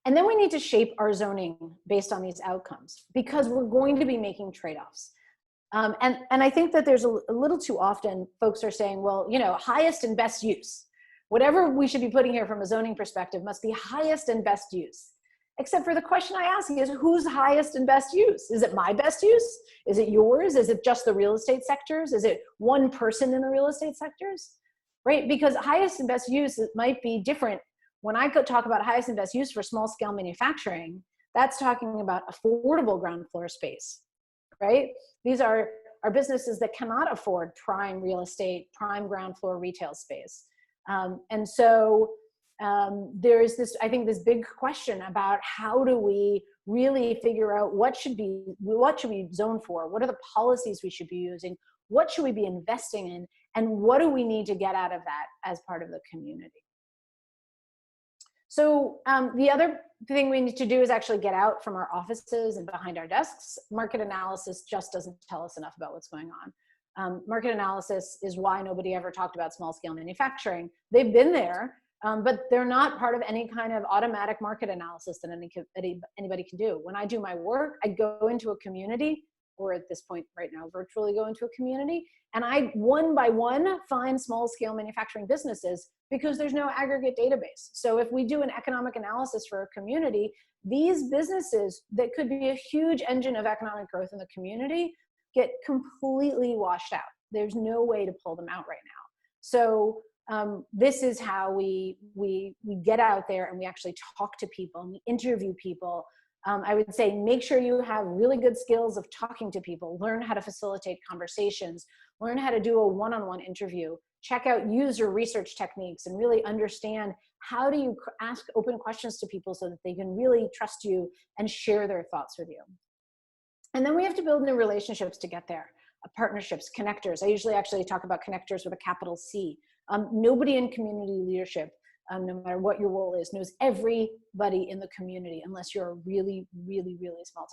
And then we need to shape our zoning based on these outcomes because we're going to be making trade-offs. And I think that there's a little too often folks are saying, well, you know, highest and best use. Whatever we should be putting here from a zoning perspective must be highest and best use. Except for the question I ask is whose highest and best use? Is it my best use? Is it yours? Is it just the real estate sectors? Is it one person in the real estate sectors? Right? Because highest and best use might be different. When I could talk about highest and best use for small scale manufacturing, that's talking about affordable ground floor space, right? These are businesses that cannot afford prime real estate, prime ground floor retail space. And so there is this, I think, this big question about how do we really figure out what should we zone for? What are the policies we should be using? What should we be investing in? And what do we need to get out of that as part of the community? So the other thing we need to do is actually get out from our offices and behind our desks. Market analysis just doesn't tell us enough about what's going on. Market analysis is why nobody ever talked about small scale manufacturing. They've been there, but they're not part of any kind of automatic market analysis that anybody can do. When I do my work, I go into a community, or at this point right now, virtually go into a community, and I one by one find small scale manufacturing businesses because there's no aggregate database. So if we do an economic analysis for a community, these businesses that could be a huge engine of economic growth in the community get completely washed out. There's no way to pull them out right now. So this is how we get out there and we actually talk to people and we interview people. I would say make sure you have really good skills of talking to people, learn how to facilitate conversations, learn how to do a one-on-one interview, check out user research techniques, and really understand how do you ask open questions to people so that they can really trust you and share their thoughts with you. And then we have to build new relationships to get there. Partnerships, connectors. I usually actually talk about connectors with a capital C. Nobody in community leadership, no matter what your role is, knows everybody in the community unless you're a really, really, really small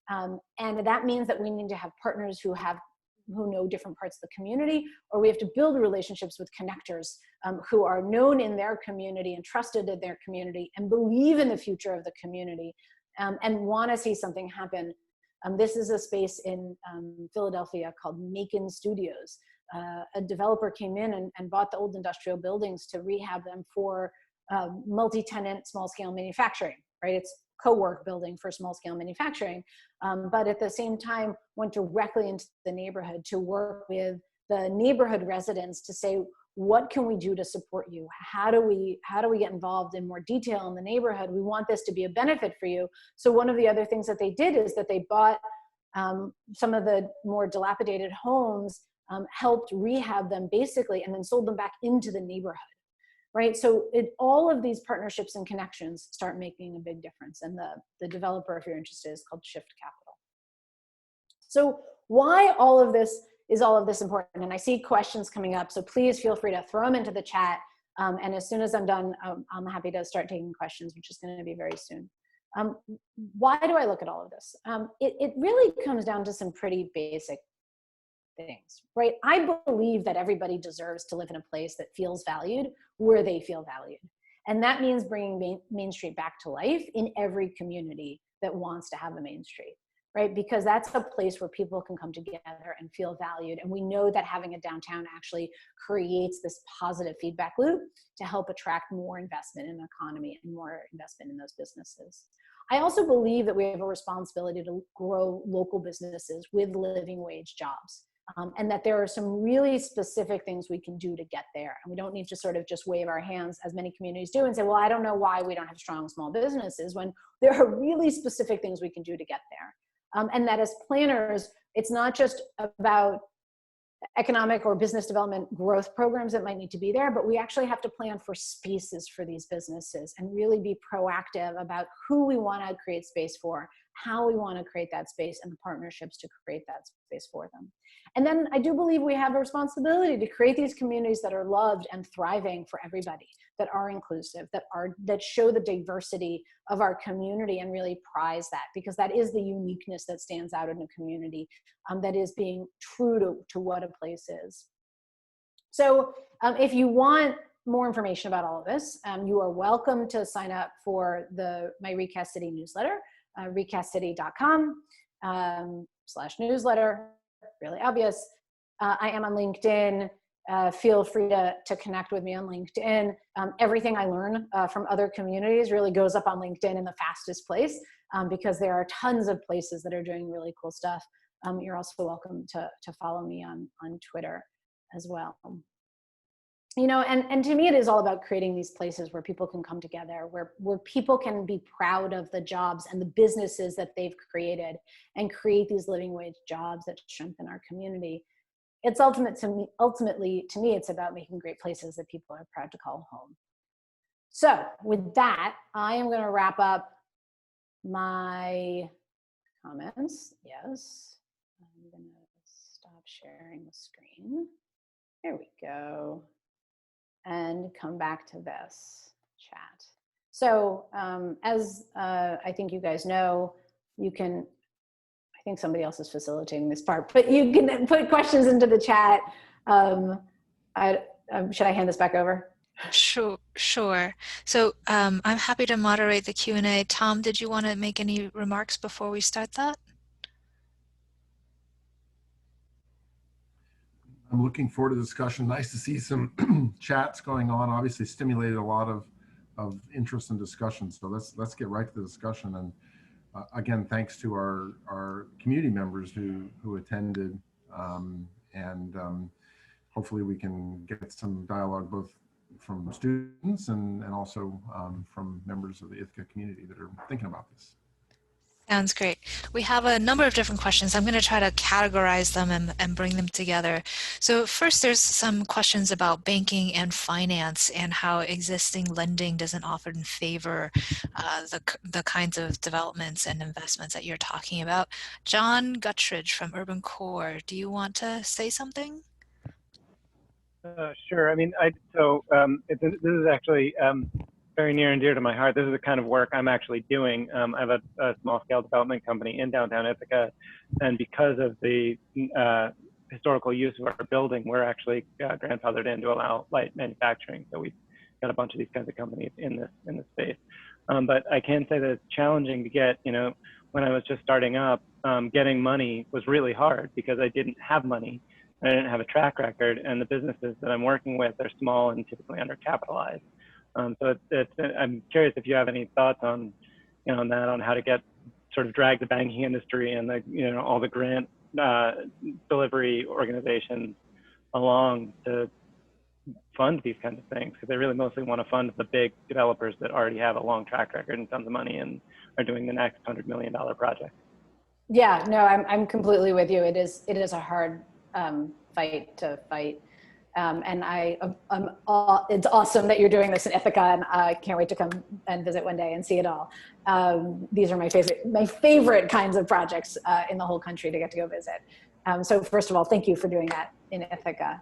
town. And that means that we need to have partners who know different parts of the community, or we have to build relationships with connectors who are known in their community and trusted in their community and believe in the future of the community and want to see something happen. This is a space in Philadelphia called Macon Studios. A developer came in and bought the old industrial buildings to rehab them for multi-tenant small-scale manufacturing, right? It's co-work building for small-scale manufacturing, but at the same time went directly into the neighborhood to work with the neighborhood residents to say, what can we do to support you? How do we get involved in more detail in the neighborhood? We want this to be a benefit for you. So one of the other things that they did is that they bought some of the more dilapidated homes, helped rehab them basically, and then sold them back into the neighborhood, right? So all of these partnerships and connections start making a big difference. And the developer, if you're interested, is called Shift Capital. So why all of this is all of this important? And I see questions coming up, so please feel free to throw them into the chat. And as soon as I'm done, I'm happy to start taking questions, which is going to be very soon. Why do I look at all of this? It really comes down to some pretty basic things, right? I believe that everybody deserves to live in a place that feels valued, where they feel valued. And that means bringing Main Street back to life in every community that wants to have a Main Street, right? Because that's a place where people can come together and feel valued. And we know that having a downtown actually creates this positive feedback loop to help attract more investment in the economy and more investment in those businesses. I also believe that we have a responsibility to grow local businesses with living wage jobs. And that there are some really specific things we can do to get there. And we don't need to sort of just wave our hands, as many communities do, and say, well, I don't know why we don't have strong small businesses, when there are really specific things we can do to get there. And that as planners, it's not just about economic or business development growth programs that might need to be there, but we actually have to plan for spaces for these businesses and really be proactive about who we want to create space for, how we want to create that space, and the partnerships to create that space for them. And then I do believe we have a responsibility to create these communities that are loved and thriving for everybody, that are inclusive, that show the diversity of our community and really prize that, because that is the uniqueness that stands out in a community, that is being true to what a place is. So if you want more information about all of this, you are welcome to sign up for my Recast City newsletter, recastcity.com/newsletter. Really obvious. I am on LinkedIn. Feel free to connect with me on LinkedIn. Everything I learn from other communities really goes up on LinkedIn in the fastest place, because there are tons of places that are doing really cool stuff. You're also welcome to follow me on Twitter as well. You know, and to me, it is all about creating these places where people can come together, where people can be proud of the jobs and the businesses that they've created and create these living wage jobs that strengthen our community. It's ultimately, to me, it's about making great places that people are proud to call home. So with that, I am going to wrap up my comments. Yes, I'm going to stop sharing the screen. There we go. And come back to this chat. So as I think you guys know, you can, I think somebody else is facilitating this part, but you can put questions into the chat. Should I hand this back over? Sure. So I'm happy to moderate the Q&A. Tom, did you want to make any remarks before we start that? I'm looking forward to the discussion. Nice to see some chats going on. Obviously stimulated a lot of interest and discussion. So let's get right to the discussion. And again, thanks to our community members who attended, and hopefully we can get some dialogue both from students and also from members of the Ithaca community that are thinking about this. Sounds great. We have a number of different questions. I'm going to try to categorize them and bring them together. So first, there's some questions about banking and finance and how existing lending doesn't often favor the kinds of developments and investments that you're talking about. John Guttridge from Urban Core, do you want to say something? Sure. I mean, this is actually very near and dear to my heart. This is the kind of work I'm actually doing. I have a small scale development company in downtown Ithaca, and because of the historical use of our building, we're actually grandfathered in to allow light manufacturing. So we've got a bunch of these kinds of companies in this space. But I can say that it's challenging to get. When I was just starting up, getting money was really hard because I didn't have money. I didn't have a track record, and the businesses that I'm working with are small and typically undercapitalized. So I'm curious if you have any thoughts on, on that, on how to sort of drag the banking industry and all the grant delivery organizations along to fund these kinds of things, because they really mostly want to fund the big developers that already have a long track record and tons of money and are doing the next $100 million project. Yeah, no, I'm completely with you. It is a hard fight to fight. And it's awesome that you're doing this in Ithaca, and I can't wait to come and visit one day and see it all. These are my favorite kinds of projects in the whole country to get to go visit. So first of all, thank you for doing that in Ithaca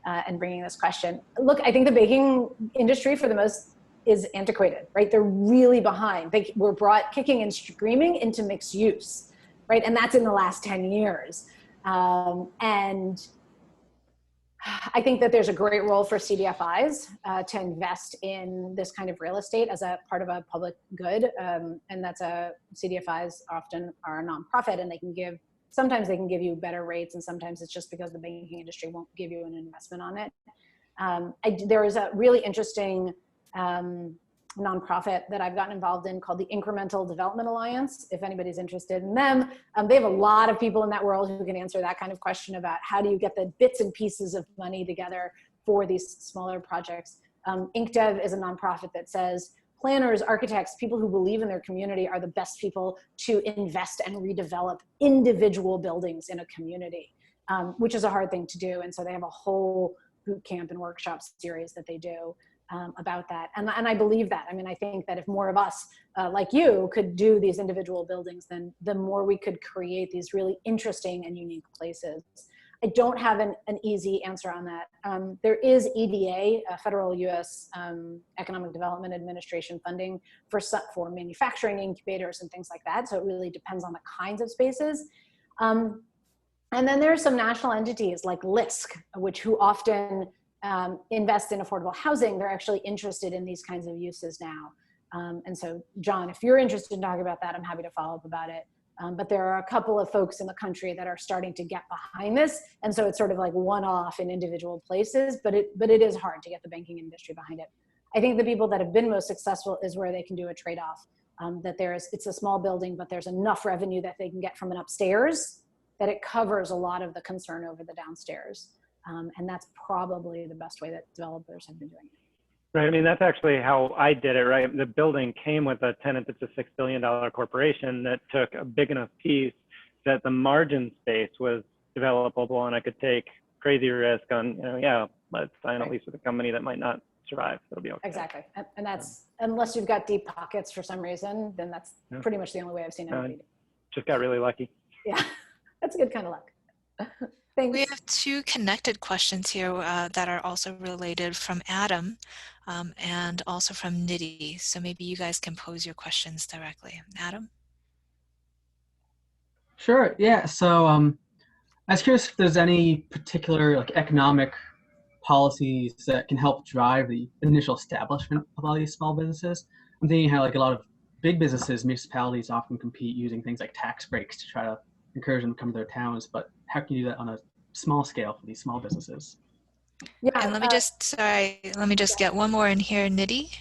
and bringing this question. Look, I think the baking industry for the most is antiquated, right? They're really behind. They were brought kicking and screaming into mixed use, right? And that's in the last 10 years. And I think that there's a great role for CDFIs to invest in this kind of real estate as a part of a public good. And CDFIs often are a nonprofit, and sometimes they can give you better rates, and sometimes it's just because the banking industry won't give you an investment on it. There is a really interesting nonprofit that I've gotten involved in called the Incremental Development Alliance. If anybody's interested in them, they have a lot of people in that world who can answer that kind of question about how do you get the bits and pieces of money together for these smaller projects. IncDev is a nonprofit that says planners, architects, people who believe in their community are the best people to invest and redevelop individual buildings in a community, which is a hard thing to do. And so they have a whole boot camp and workshop series that they do about that. And I believe that. I mean, I think that if more of us like you could do these individual buildings, then the more we could create these really interesting and unique places. I don't have an easy answer on that. There is EDA, federal U.S. Economic Development Administration funding for manufacturing incubators and things like that. So it really depends on the kinds of spaces. And then there are some national entities like LISC, who often invest in affordable housing. They're actually interested in these kinds of uses now. And so, John, if you're interested in talking about that, I'm happy to follow up about it. But there are a couple of folks in the country that are starting to get behind this. And so it's sort of like one-off in individual places, but it is hard to get the banking industry behind it. I think the people that have been most successful is where they can do a trade-off. It's a small building, but there's enough revenue that they can get from an upstairs that it covers a lot of the concern over the downstairs. And that's probably the best way that developers have been doing it. Right. I mean, that's actually how I did it, right? The building came with a tenant that's a $6 billion corporation that took a big enough piece that the margin space was developable, and I could take crazy risk on, let's sign a lease with a company that might not survive. It'll be okay. Exactly. And that's, unless you've got deep pockets for some reason, then that's pretty much the only way I've seen it. Just got really lucky. Yeah, that's a good kind of luck. Thanks. We have two connected questions here that are also related from Adam and also from Nidhi. So maybe you guys can pose your questions directly. Adam? Sure, yeah. So I was curious if there's any particular economic policies that can help drive the initial establishment of all these small businesses. I'm thinking how a lot of big businesses, municipalities often compete using things like tax breaks to try to encourage them to come to their towns, but how can you do that on a small scale for these small businesses? Yeah, and let me just get one more in here, Nidhi.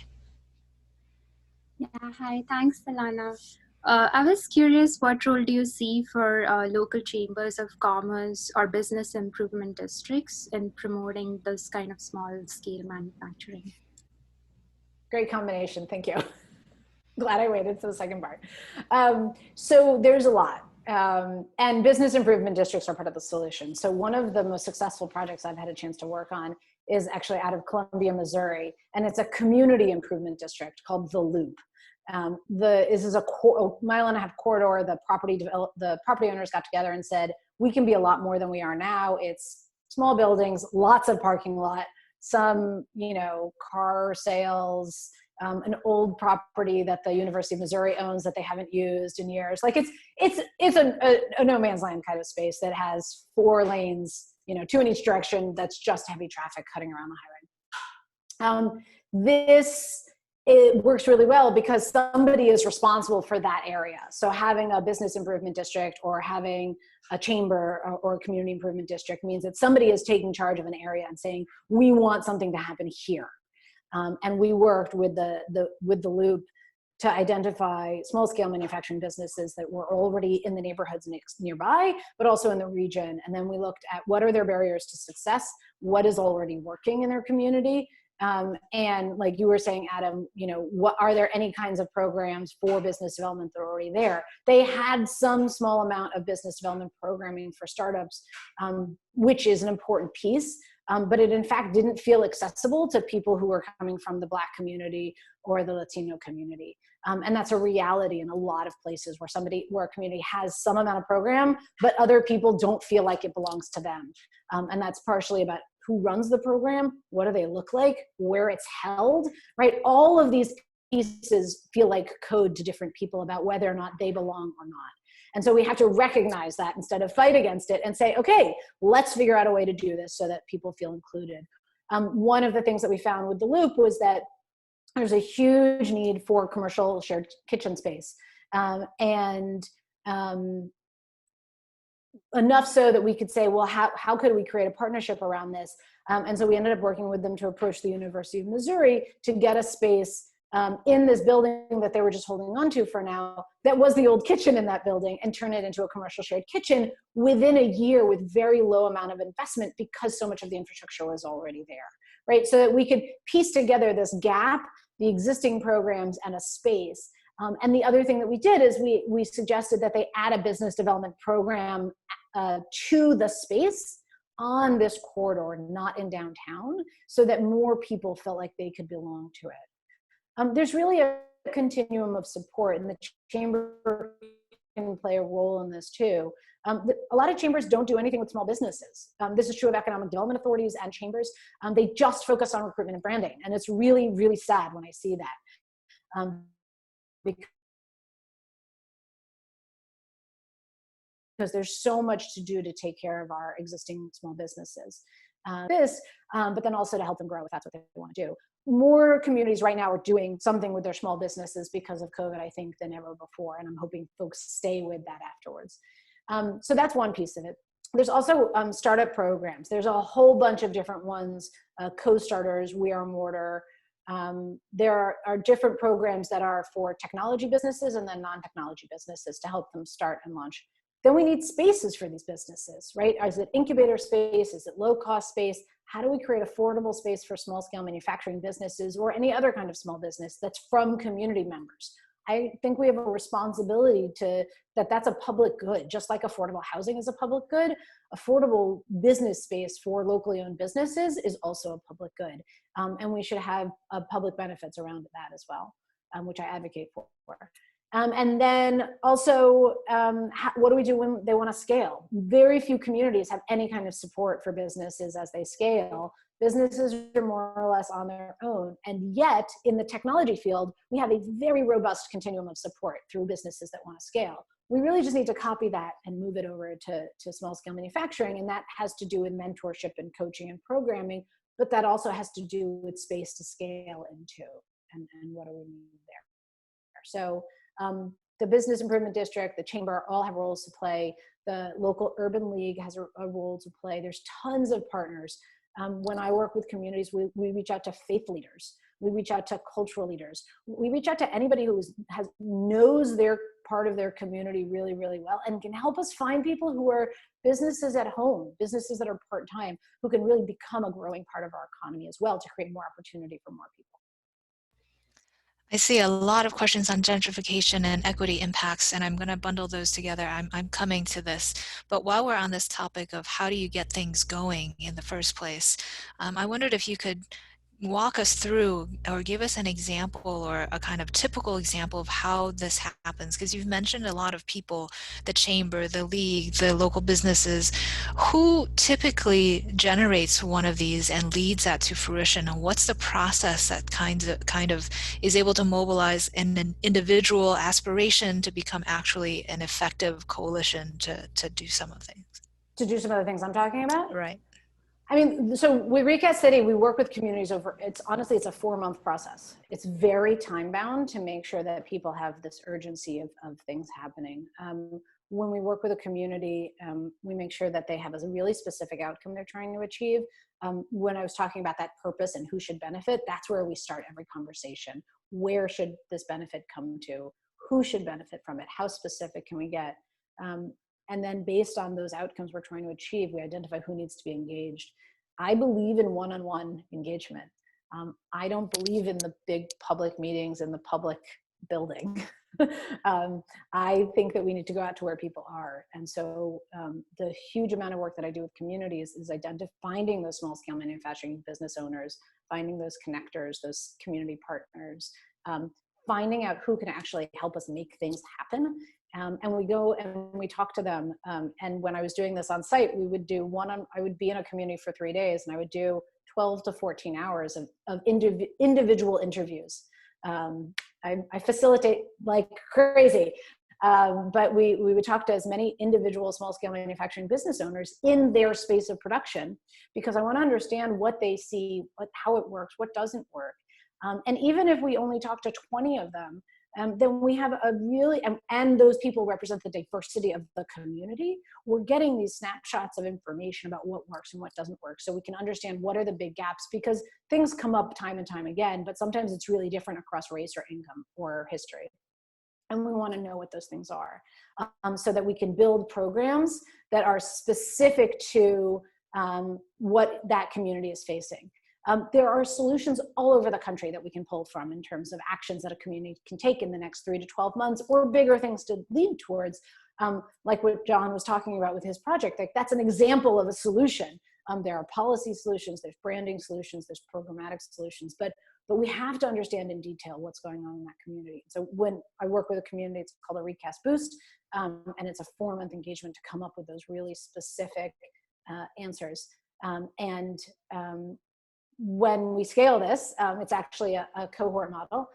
Yeah, hi, thanks, Ilana. I was curious, what role do you see for local chambers of commerce or business improvement districts in promoting this kind of small scale manufacturing? Great combination, thank you. Glad I waited for the second part. So there's a lot. And business improvement districts are part of the solution. So one of the most successful projects I've had a chance to work on is actually out of Columbia, Missouri, and it's a community improvement district called The Loop. This is a mile and a half corridor. The property owners got together and said, we can be a lot more than we are now. It's small buildings, lots of parking lot, some, car sales, an old property that the University of Missouri owns that they haven't used in years. Like it's a no man's land kind of space that has 4 lanes, 2 in each direction. That's just heavy traffic cutting around the highway. It works really well because somebody is responsible for that area. So having a business improvement district or having a chamber or a community improvement district means that somebody is taking charge of an area and saying, we want something to happen here. And we worked with the Loop to identify small-scale manufacturing businesses that were already in the neighborhoods nearby, but also in the region. And then we looked at what are their barriers to success, what is already working in their community, and like you were saying, Adam, what are there any kinds of programs for business development that are already there? They had some small amount of business development programming for startups, which is an important piece. But it in fact didn't feel accessible to people who were coming from the Black community or the Latino community. And that's a reality in a lot of places where a community has some amount of program, but other people don't feel like it belongs to them. And that's partially about who runs the program, what do they look like, where it's held, right? All of these pieces feel like code to different people about whether or not they belong or not. And so we have to recognize that instead of fight against it and say, okay, let's figure out a way to do this so that people feel included. One of the things that we found with the Loop was that there's a huge need for commercial shared kitchen space. Enough so that we could say, well, how could we create a partnership around this? And so we ended up working with them to approach the University of Missouri to get a space in this building that they were just holding on to for now, that was the old kitchen in that building, and turn it into a commercial shared kitchen within a year with very low amount of investment because so much of the infrastructure was already there, right? So that we could piece together this gap, the existing programs, and a space. And the other thing that we did is we suggested that they add a business development program to the space on this corridor, not in downtown, so that more people felt like they could belong to it. There's really a continuum of support, and the chamber can play a role in this too. A lot of chambers don't do anything with small businesses. This is true of economic development authorities and chambers. They just focus on recruitment and branding, and it's really, really sad when I see that. Because there's so much to do to take care of our existing small businesses. But then also to help them grow if that's what they want to do. More communities right now are doing something with their small businesses because of COVID, I think, than ever before. And I'm hoping folks stay with that afterwards. So that's one piece of it. There's also startup programs. There's a whole bunch of different ones, co-starters, We Are Mortar. There are different programs that are for technology businesses and then non-technology businesses to help them start and launch. Then we need spaces for these businesses, right? Is it incubator space? Is it low-cost space? How do we create affordable space for small-scale manufacturing businesses or any other kind of small business that's from community members? I think we have a responsibility that's a public good. Just like affordable housing is a public good, affordable business space for locally owned businesses is also a public good. And we should have public benefits around that as well, which I advocate for. And then also, what do we do when they want to scale? Very few communities have any kind of support for businesses as they scale. Businesses are more or less on their own. And yet, in the technology field, we have a very robust continuum of support through businesses that want to scale. We really just need to copy that and move it over to small-scale manufacturing. And that has to do with mentorship and coaching and programming, but that also has to do with space to scale into and what do we need there. So the Business Improvement District, the Chamber, all have roles to play. The local Urban League has a role to play. There's tons of partners. When I work with communities, we reach out to faith leaders. We reach out to cultural leaders. We reach out to anybody who knows their part of their community really, really well, and can help us find people who are businesses at home, businesses that are part-time, who can really become a growing part of our economy as well to create more opportunity for more people. I see a lot of questions on gentrification and equity impacts, and I'm going to bundle those together. I'm coming to this. But while we're on this topic of how do you get things going in the first place, I wondered if you could walk us through or give us an example or a kind of typical example of how this happens, because you've mentioned a lot of people, the chamber, the league, the local businesses. Who typically generates one of these and leads that to fruition, and what's the process that kind of is able to mobilize an individual aspiration to become actually an effective coalition to do some of things? To do some of the things I'm talking about? Right. I mean, so with Recast City, we work with communities over, honestly, it's a 4-month process. It's very time bound to make sure that people have this urgency of things happening. When we work with a community, we make sure that they have a really specific outcome they're trying to achieve. When I was talking about that purpose and who should benefit, that's where we start every conversation. Where should this benefit come to? Who should benefit from it? How specific can we get? And then based on those outcomes we're trying to achieve, we identify who needs to be engaged. I believe in one-on-one engagement. I don't believe in the big public meetings in the public building. I think that we need to go out to where people are. And so the huge amount of work that I do with communities is finding those small scale manufacturing business owners, finding those connectors, those community partners, finding out who can actually help us make things happen. And we go and we talk to them. And when I was doing this on site, we would do I would be in a community for 3 days, and I would do 12 to 14 hours of individual interviews. I facilitate like crazy, but we would talk to as many individual small scale manufacturing business owners in their space of production, because I want to understand what they see, how it works, what doesn't work. And even if we only talk to 20 of them, then we have a really, and those people represent the diversity of the community. We're getting these snapshots of information about what works and what doesn't work, so we can understand what are the big gaps, because things come up time and time again, but sometimes it's really different across race or income or history. And we want to know what those things are, so that we can build programs that are specific to what that community is facing. There are solutions all over the country that we can pull from in terms of actions that a community can take in the next 3 to 12 months, or bigger things to lead towards, like what John was talking about with his project. Like, that's an example of a solution. There are policy solutions, there's branding solutions, there's programmatic solutions, but we have to understand in detail what's going on in that community. So when I work with a community, it's called a Recast Boost, and it's a 4-month engagement to come up with those really specific answers. When we scale this, it's actually a cohort model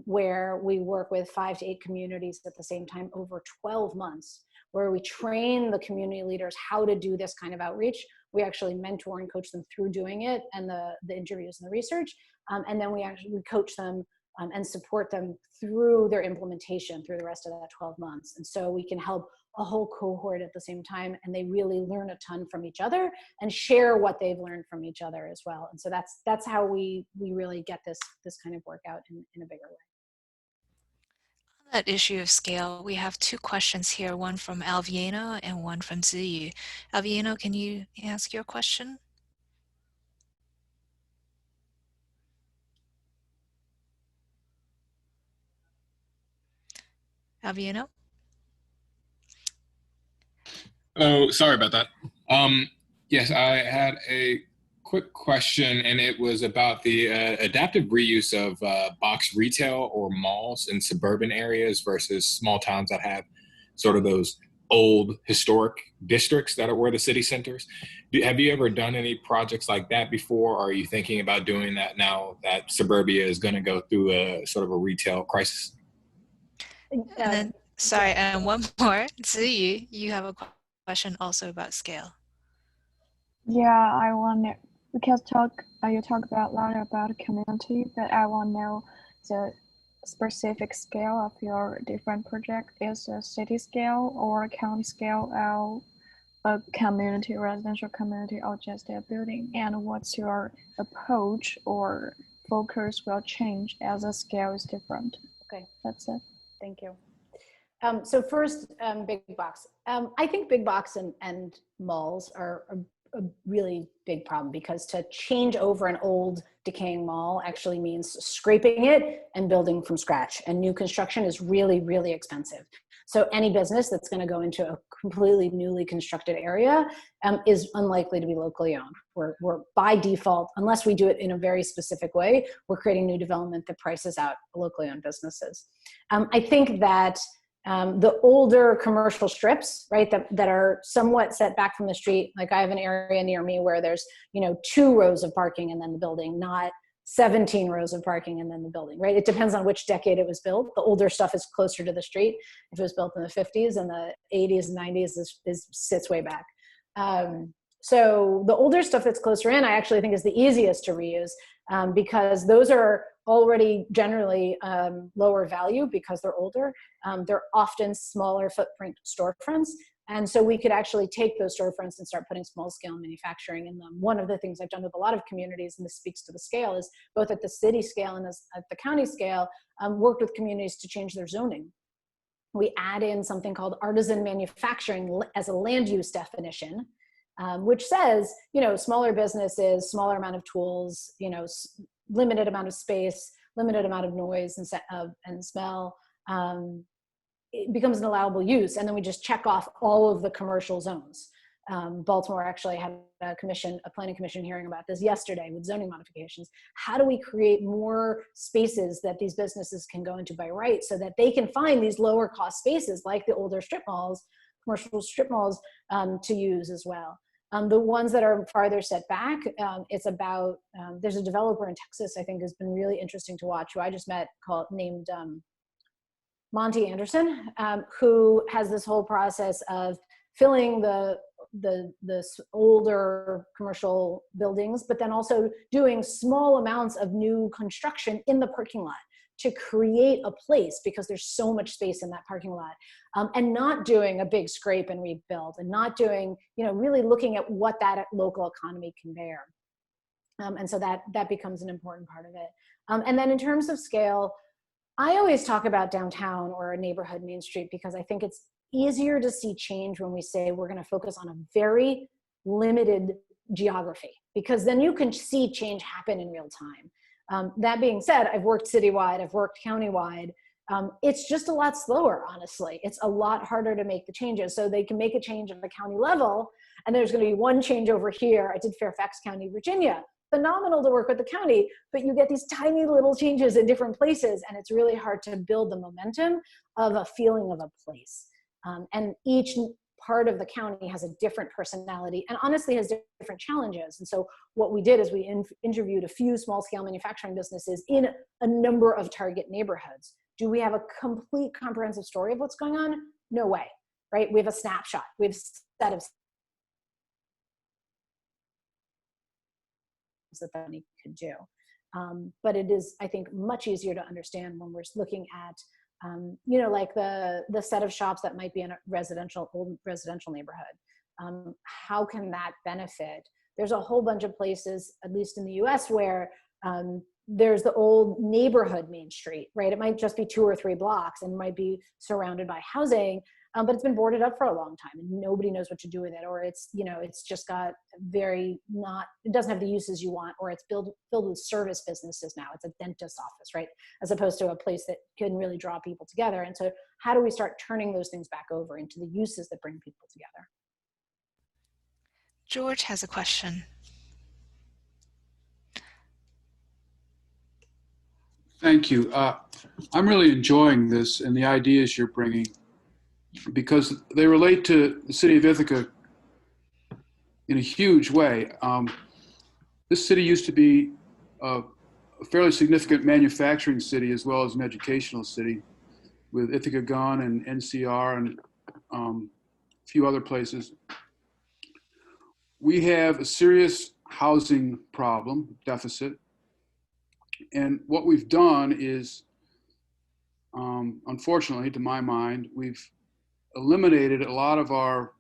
where we work with 5 to 8 communities at the same time over 12 months, where we train the community leaders how to do this kind of outreach. We actually mentor and coach them through doing it, and the interviews and the research. And then we coach them and support them through their implementation through the rest of that 12 months. And so we can help a whole cohort at the same time, and they really learn a ton from each other and share what they've learned from each other as well. And so that's how we really get this kind of work out in a bigger way. On that issue of scale, we have 2 questions here, one from Alviano and one from Ziyu. Alviano, can you ask your question? Alviano? Oh, sorry about that. Yes, I had a quick question, and it was about the adaptive reuse of box retail or malls in suburban areas versus small towns that have sort of those old historic districts that were the city centers. Have you ever done any projects like that before? Or are you thinking about doing that now that suburbia is going to go through a sort of a retail crisis? And then, sorry, and one more. Ziyu, you have a question also about scale. Yeah, I want to, because you talk about a lot about community, but I want to know the specific scale of your different project. Is a city scale or a county scale, or a community, residential community, or just a building? And what's your approach or focus will change as the scale is different? Okay, that's it. Thank you. So first, big box. I think big box and malls are a really big problem, because to change over an old decaying mall actually means scraping it and building from scratch. And new construction is really, really expensive. So any business that's going to go into a completely newly constructed area is unlikely to be locally owned. We're by default, unless we do it in a very specific way, we're creating new development that prices out locally owned businesses. I think that the older commercial strips, right, that are somewhat set back from the street. Like I have an area near me where there's, 2 rows of parking and then the building, not 17 rows of parking and then the building, right? It depends on which decade it was built. The older stuff is closer to the street. If it was built in the 50s, and the 80s and 90s sits way back. So the older stuff that's closer in, I actually think is the easiest to reuse, because those are already generally lower value because they're older. They're often smaller footprint storefronts. And so we could actually take those storefronts and start putting small scale manufacturing in them. One of the things I've done with a lot of communities, and this speaks to the scale, is both at the city scale and at the county scale, worked with communities to change their zoning. We add in something called artisan manufacturing as a land use definition, which says, smaller businesses, smaller amount of tools, limited amount of space, limited amount of noise and smell, it becomes an allowable use. And then we just check off all of the commercial zones. Baltimore actually had a planning commission hearing about this yesterday with zoning modifications. How do we create more spaces that these businesses can go into by right, so that they can find these lower cost spaces like the older strip malls, commercial strip malls, to use as well. The ones that are farther set back, it's about, there's a developer in Texas I think has been really interesting to watch, who I just met, named Monty Anderson, who has this whole process of filling the older commercial buildings, but then also doing small amounts of new construction in the parking lot to create a place, because there's so much space in that parking lot, and not doing a big scrape and rebuild, and not doing, really looking at what that local economy can bear. And so that becomes an important part of it. And then in terms of scale, I always talk about downtown or a neighborhood Main Street, because I think it's easier to see change when we say we're going to focus on a very limited geography, because then you can see change happen in real time. That being said, I've worked citywide, I've worked countywide. It's just a lot slower, honestly. It's a lot harder to make the changes. So they can make a change at the county level, and there's going to be one change over here. I did Fairfax County, Virginia. Phenomenal to work with the county, but you get these tiny little changes in different places, and it's really hard to build the momentum of a feeling of a place. And each part of the county has a different personality and honestly has different challenges. And so what we did is we interviewed a few small scale manufacturing businesses in a number of target neighborhoods. Do we have a complete comprehensive story of what's going on? No way, right? We have a snapshot. We have a set of that money could do. But it is, I think, much easier to understand when we're looking at, like the set of shops that might be in a old residential neighborhood. How can that benefit? There's a whole bunch of places, at least in the US, where there's the old neighborhood Main Street, right? It might just be 2 or 3 blocks and might be surrounded by housing, but it's been boarded up for a long time and nobody knows what to do with it, or it's, it's just got it doesn't have the uses you want, or it's filled with service businesses now. It's a dentist's office, right? As opposed to a place that can really draw people together. And so how do we start turning those things back over into the uses that bring people together? George has a question. Thank you. I'm really enjoying this and the ideas you're bringing, because they relate to the city of Ithaca in a huge way. This city used to be a fairly significant manufacturing city as well as an educational city, with Ithaca Gun and NCR and a few other places. We have a serious housing problem, deficit. And what we've done is, unfortunately, to my mind, we've eliminated a lot of our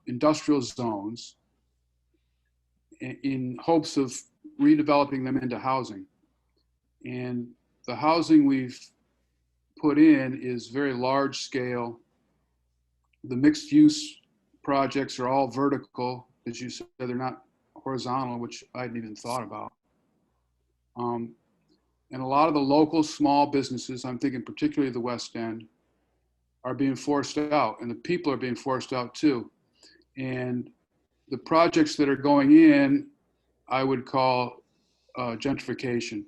industrial zones in hopes of redeveloping them into housing. And the housing we've put in is very large scale. The mixed use projects are all vertical, as you said, they're not horizontal, which I hadn't even thought about. And a lot of the local small businesses, I'm thinking particularly the West End, are being forced out, and the people are being forced out too. And the projects that are going in, I would call gentrification.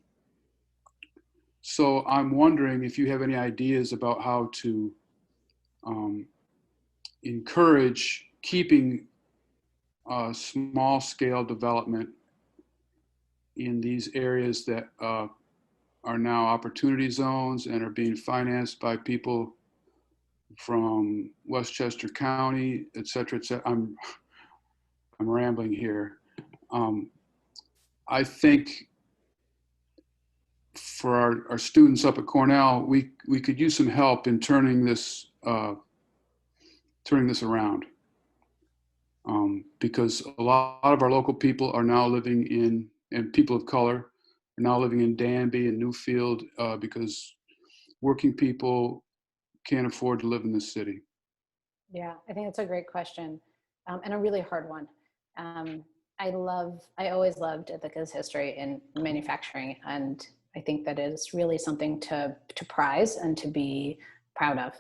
So I'm wondering if you have any ideas about how to encourage keeping small scale development in these areas that are now opportunity zones and are being financed by people from Westchester County, et cetera, et cetera. I'm rambling here. I think for our students up at Cornell, we could use some help in turning this around. Because a lot of our local people are now living in, and people of color are now living in Danby and Newfield because working people can't afford to live in this city. Yeah, I think that's a great question and a really hard one. I always loved Ithaca's history in manufacturing, and I think that is really something to prize and to be proud of.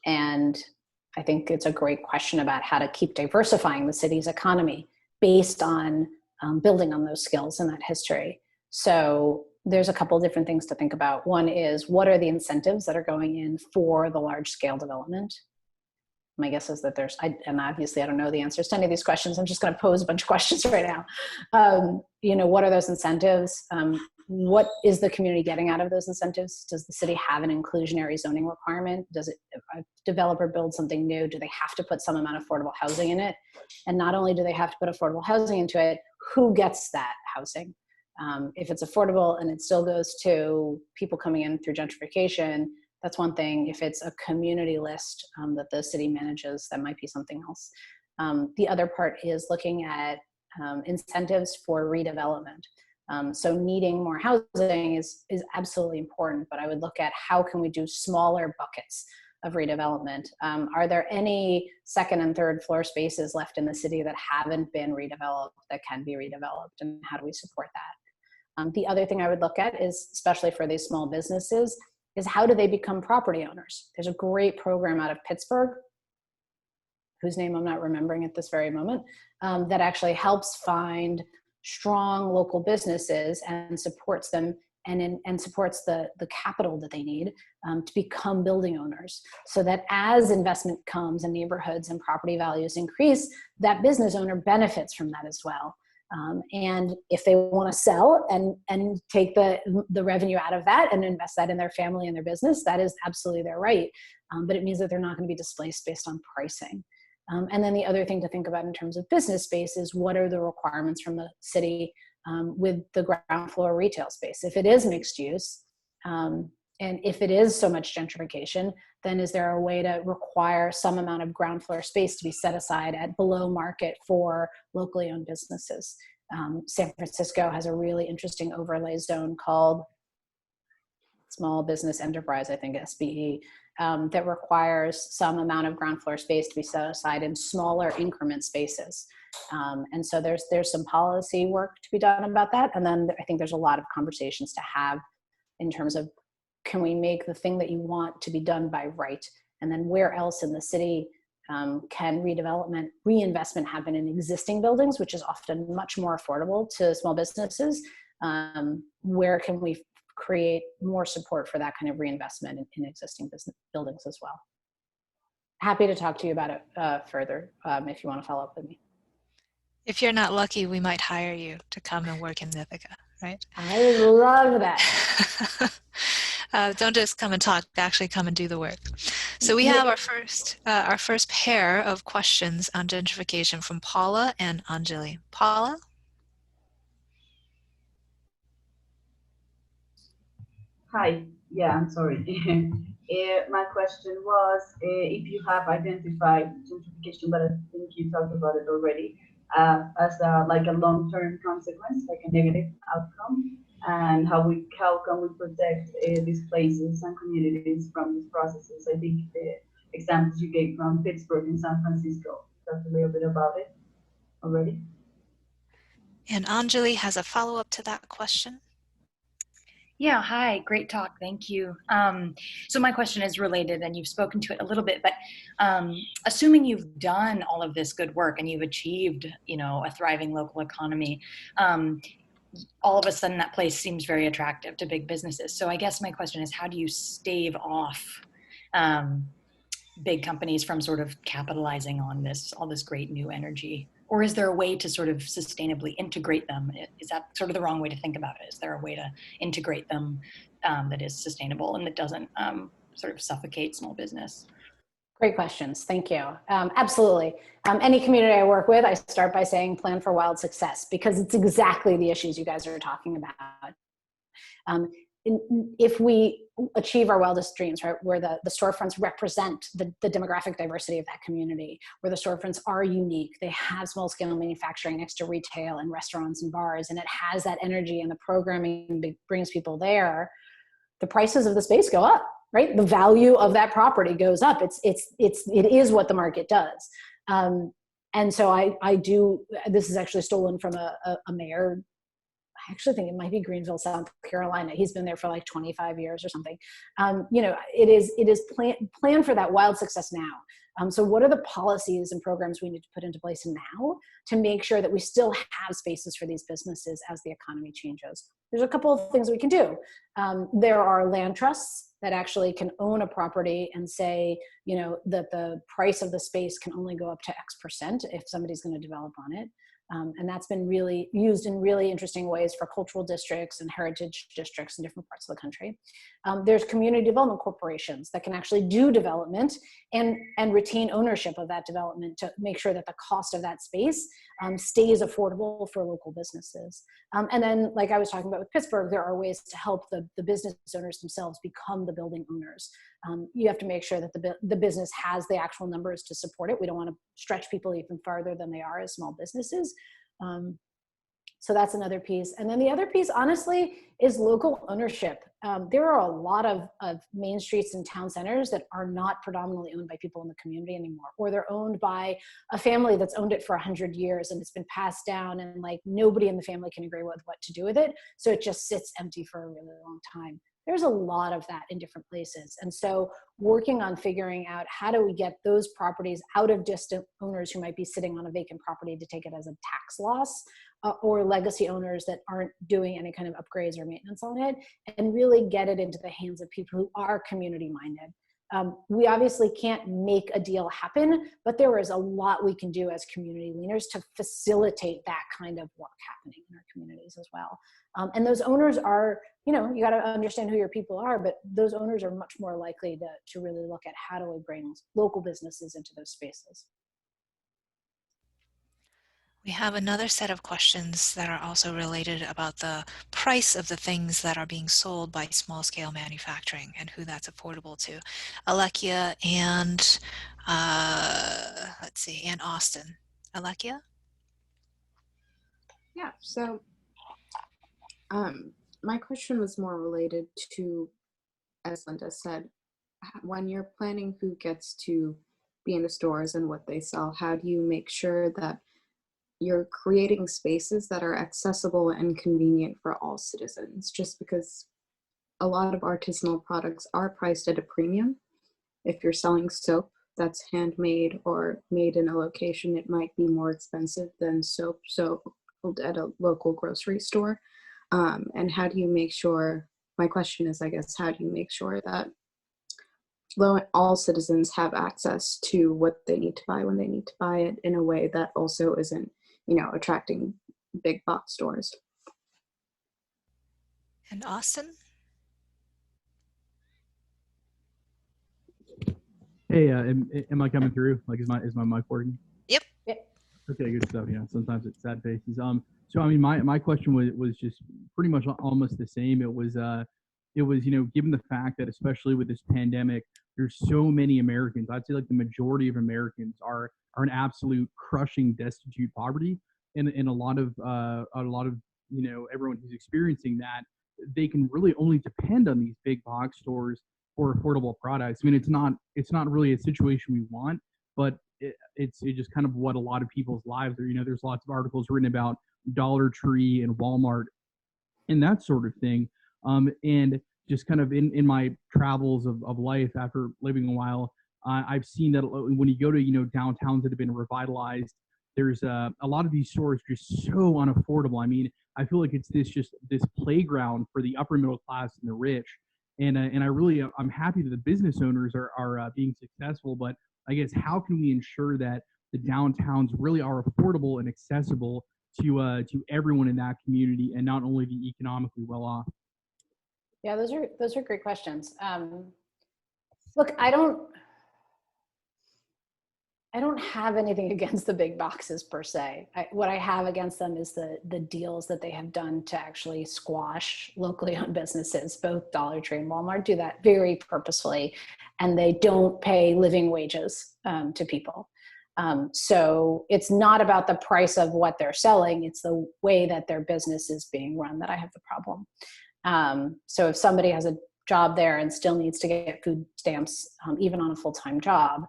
And I think it's a great question about how to keep diversifying the city's economy based on building on those skills and that history. So there's a couple of different things to think about. One is, what are the incentives that are going in for the large scale development? My guess is that and obviously I don't know the answers to any of these questions. I'm just going to pose a bunch of questions right now. What are those incentives? What is the community getting out of those incentives? Does the city have an inclusionary zoning requirement? Does it, if a developer builds something new, do they have to put some amount of affordable housing in it? And not only do they have to put affordable housing into it, who gets that housing? If it's affordable and it still goes to people coming in through gentrification, that's one thing. If it's a community list that the city manages, that might be something else. The other part is looking at incentives for redevelopment. So needing more housing is absolutely important, but I would look at how can we do smaller buckets of redevelopment. Are there any second and third floor spaces left in the city that haven't been redeveloped that can be redeveloped, and how do we support that? The other thing I would look at is, especially for these small businesses, is how do they become property owners? There's a great program out of Pittsburgh, whose name I'm not remembering at this very moment, that actually helps find strong local businesses and supports them and supports the capital that they need to become building owners, so that as investment comes and neighborhoods and property values increase, that business owner benefits from that as well. And if they want to sell and take the revenue out of that and invest that in their family and their business, that is absolutely their right. But it means that they're not going to be displaced based on pricing. And then the other thing to think about in terms of business space is, what are the requirements from the city with the ground floor retail space? If it is mixed use, and if it is so much gentrification, then is there a way to require some amount of ground floor space to be set aside at below market for locally owned businesses? San Francisco has a really interesting overlay zone called Small Business Enterprise, I think SBE, that requires some amount of ground floor space to be set aside in smaller increment spaces. And so there's some policy work to be done about that. And then I think there's a lot of conversations to have in terms of, can we make the thing that you want to be done by right? And then where else in the city can reinvestment happen in existing buildings, which is often much more affordable to small businesses? Where can we create more support for that kind of reinvestment in existing business buildings as well? Happy to talk to you about it further if you want to follow up with me. If you're not lucky, we might hire you to come and work in Ithaca, right? I would love that. Don't just come and talk, actually come and do the work. So we have our first pair of questions on gentrification from Paula and Anjali. Paula? Hi, yeah, I'm sorry. My question was if you have identified gentrification, but I think you talked about it already, as like a long-term consequence, like a negative outcome. and how can we protect these places and communities from these processes. I think the examples you gave from Pittsburgh and San Francisco, that's a little bit about it already. And Anjali has a follow-up to that question. Yeah, hi, great talk, thank you. So my question is related, and you've spoken to it a little bit, but assuming you've done all of this good work and you've achieved, a thriving local economy, all of a sudden that place seems very attractive to big businesses. So I guess my question is, how do you stave off big companies from sort of capitalizing on all this great new energy? Or is there a way to sort of sustainably integrate them? Is that sort of the wrong way to think about it? Is there a way to integrate them that is sustainable and that doesn't sort of suffocate small business? Great questions. Thank you. Absolutely. Any community I work with, I start by saying plan for wild success, because it's exactly the issues you guys are talking about. If we achieve our wildest dreams, right, where the storefronts represent the demographic diversity of that community, where the storefronts are unique, they have small scale manufacturing next to retail and restaurants and bars, and it has that energy and the programming brings people there, the prices of the space go up, right? The value of that property goes up. It is what the market does. And so I do, this is actually stolen from a mayor. I actually think it might be Greenville, South Carolina. He's been there for like 25 years or something. It is plan for that wild success now. So what are the policies and programs we need to put into place now to make sure that we still have spaces for these businesses as the economy changes? There's a couple of things we can do. There are land trusts that actually can own a property and say, that the price of the space can only go up to X% if somebody's going to develop on it. And that's been really used in really interesting ways for cultural districts and heritage districts in different parts of the country. There's community development corporations that can actually do development and retain ownership of that development to make sure that the cost of that space stays affordable for local businesses. And then, like I was talking about with Pittsburgh, there are ways to help the business owners themselves become the building owners. You have to make sure that the business has the actual numbers to support it. We don't want to stretch people even farther than they are as small businesses. So that's another piece. And then the other piece, honestly, is local ownership. There are a lot of main streets and town centers that are not predominantly owned by people in the community anymore, or they're owned by a family that's owned it for 100 years and it's been passed down, and like nobody in the family can agree with what to do with it. So it just sits empty for a really long time. There's a lot of that in different places. And so working on figuring out how do we get those properties out of distant owners who might be sitting on a vacant property to take it as a tax loss, or legacy owners that aren't doing any kind of upgrades or maintenance on it, and really get it into the hands of people who are community minded. We obviously can't make a deal happen, but there is a lot we can do as community leaders to facilitate that kind of work happening in our communities as well. And those owners are, you got to understand who your people are, but those owners are much more likely to really look at how do we bring local businesses into those spaces. We have another set of questions that are also related about the price of the things that are being sold by small-scale manufacturing and who that's affordable to. Alekia and, and Austin. Alekia? Yeah, so my question was more related to, as Linda said, when you're planning who gets to be in the stores and what they sell, how do you make sure that you're creating spaces that are accessible and convenient for all citizens? Just because a lot of artisanal products are priced at a premium. If you're selling soap that's handmade or made in a location, it might be more expensive than soap sold at a local grocery store. And how do you make sure, my question is, I guess, how do you make sure that all citizens have access to what they need to buy when they need to buy it in a way that also isn't, attracting big box stores? And Austin? Hey, am I coming through? Like, is my mic working? Yep. Okay, good stuff. Yeah, sometimes it's sad faces. So I mean, my question was just pretty much almost the same. It was given the fact that especially with this pandemic, there's so many Americans. I'd say like the majority of Americans are in absolute crushing destitute poverty, and a lot of everyone who's experiencing that, they can really only depend on these big box stores for affordable products. I mean, it's not really a situation we want, but it's just kind of what a lot of people's lives are. There's lots of articles written about Dollar Tree and Walmart and that sort of thing. And just kind of in my travels of life after living a while, I've seen that when you go to, downtowns that have been revitalized, there's a lot of these stores just so unaffordable. I mean, I feel like it's this playground for the upper middle class and the rich. And I'm happy that the business owners are being successful, but I guess how can we ensure that the downtowns really are affordable and accessible to everyone in that community, and not only the economically well off? Yeah, those are great questions. Look, I don't have anything against the big boxes per se. What I have against them is the deals that they have done to actually squash locally owned businesses. Both Dollar Tree and Walmart do that very purposefully, and they don't pay living wages to people. So it's not about the price of what they're selling, it's the way that their business is being run that I have the problem. So if somebody has a job there and still needs to get food stamps, even on a full-time job,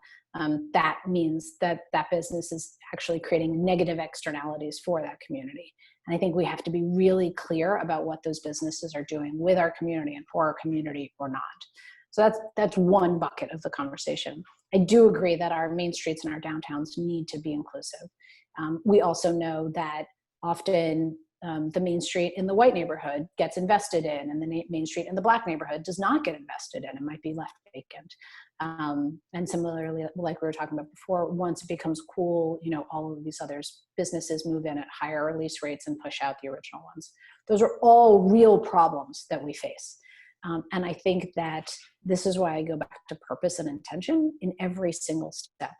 that means that business is actually creating negative externalities for that community. And I think we have to be really clear about what those businesses are doing with our community and for our community or not. So that's one bucket of the conversation. I do agree that our main streets and our downtowns need to be inclusive. We also know that often the main street in the white neighborhood gets invested in, and the main street in the black neighborhood does not get invested in. It might be left vacant. And similarly, like we were talking about before, once it becomes cool, all of these other businesses move in at higher lease rates and push out the original ones. Those are all real problems that we face. And I think that this is why I go back to purpose and intention in every single step,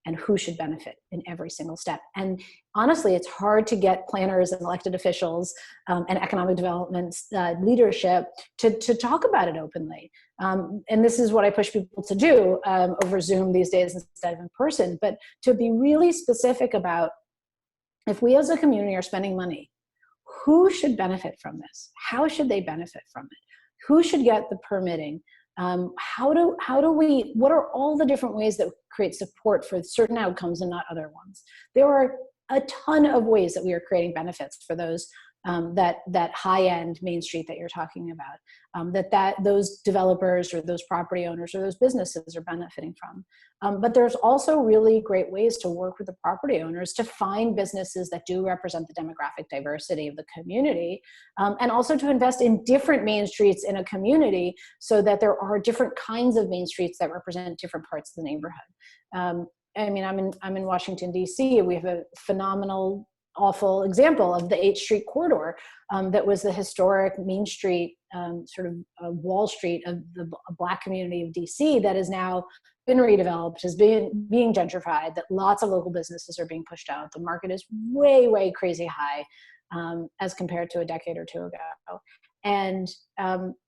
and who should benefit in every single step. And honestly, it's hard to get planners and elected officials and economic development leadership to talk about it openly. And this is what I push people to do over Zoom these days instead of in person, but to be really specific about, if we as a community are spending money, who should benefit from this? How should they benefit from it? Who should get the permitting? What are all the different ways that create support for certain outcomes and not other ones? There are a ton of ways that we are creating benefits for those that high-end Main Street that you're talking about, that those developers or those property owners or those businesses are benefiting from. But there's also really great ways to work with the property owners to find businesses that do represent the demographic diversity of the community, and also to invest in different Main Streets in a community so that there are different kinds of Main Streets that represent different parts of the neighborhood. I mean, I'm in Washington, D.C., and we have a phenomenal, awful example of the 8th Street corridor that was the historic Main Street, sort of Wall Street of the Black community of DC, that has now been redeveloped, is being gentrified, that lots of local businesses are being pushed out. The market is way, way crazy high as compared to a decade or two ago. And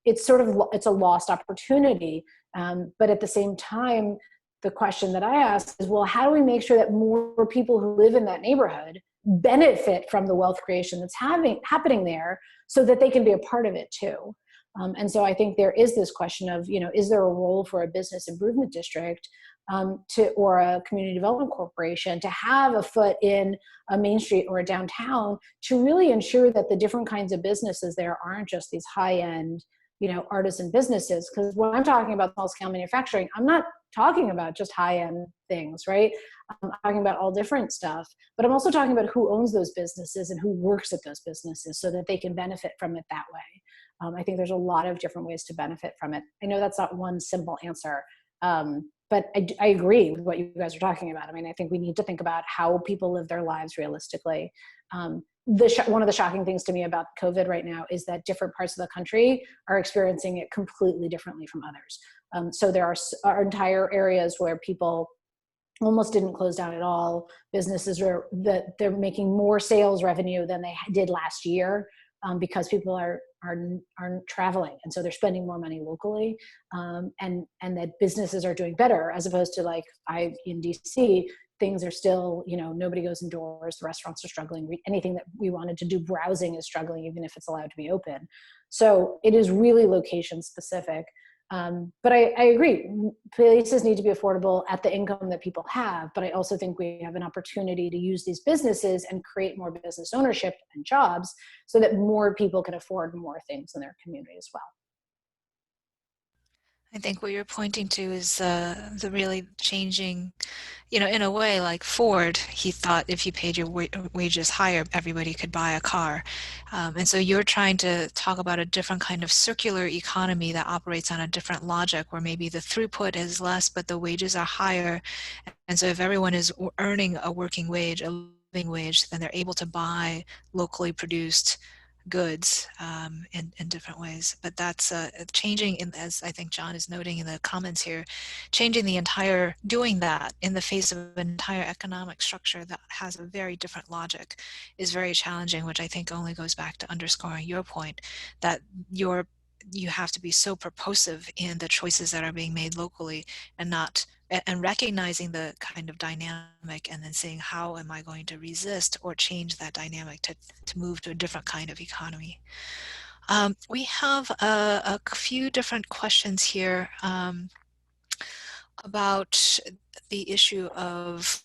it's a lost opportunity. But at the same time, the question that I ask is, well, how do we make sure that more people who live in that neighborhood benefit from the wealth creation that's happening there, so that they can be a part of it too? And so I think there is this question of, is there a role for a business improvement district or a community development corporation to have a foot in a Main Street or a downtown to really ensure that the different kinds of businesses there aren't just these high-end, artisan businesses? Because when I'm talking about small-scale manufacturing, I'm not talking about just high-end things, right? I'm talking about all different stuff, but I'm also talking about who owns those businesses and who works at those businesses so that they can benefit from it that way. I think there's a lot of different ways to benefit from it. I know that's not one simple answer, but I agree with what you guys are talking about. I mean, I think we need to think about how people live their lives realistically. One of the shocking things to me about COVID right now is that different parts of the country are experiencing it completely differently from others. So there are entire areas where people almost didn't close down at all. Businesses they're making more sales revenue than they did last year because people are traveling, and so they're spending more money locally, and that businesses are doing better, as opposed to, like, in DC, things are still, nobody goes indoors, the restaurants are struggling, anything that we wanted to do, browsing is struggling, even if it's allowed to be open. So it is really location specific. But I agree, places need to be affordable at the income that people have, but I also think we have an opportunity to use these businesses and create more business ownership and jobs so that more people can afford more things in their community as well. I think what you're pointing to is the really changing, in a way, like Ford, he thought if you paid your wages higher, everybody could buy a car. And so you're trying to talk about a different kind of circular economy that operates on a different logic, where maybe the throughput is less, but the wages are higher. And so if everyone is earning a working wage, a living wage, then they're able to buy locally produced goods in different ways. But that's changing, as I think John is noting in the comments here, doing that in the face of an entire economic structure that has a very different logic is very challenging, which I think only goes back to underscoring your point that you have to be so purposive in the choices that are being made locally and recognizing the kind of dynamic and then saying, how am I going to resist or change that dynamic to move to a different kind of economy? We have a few different questions here about the issue of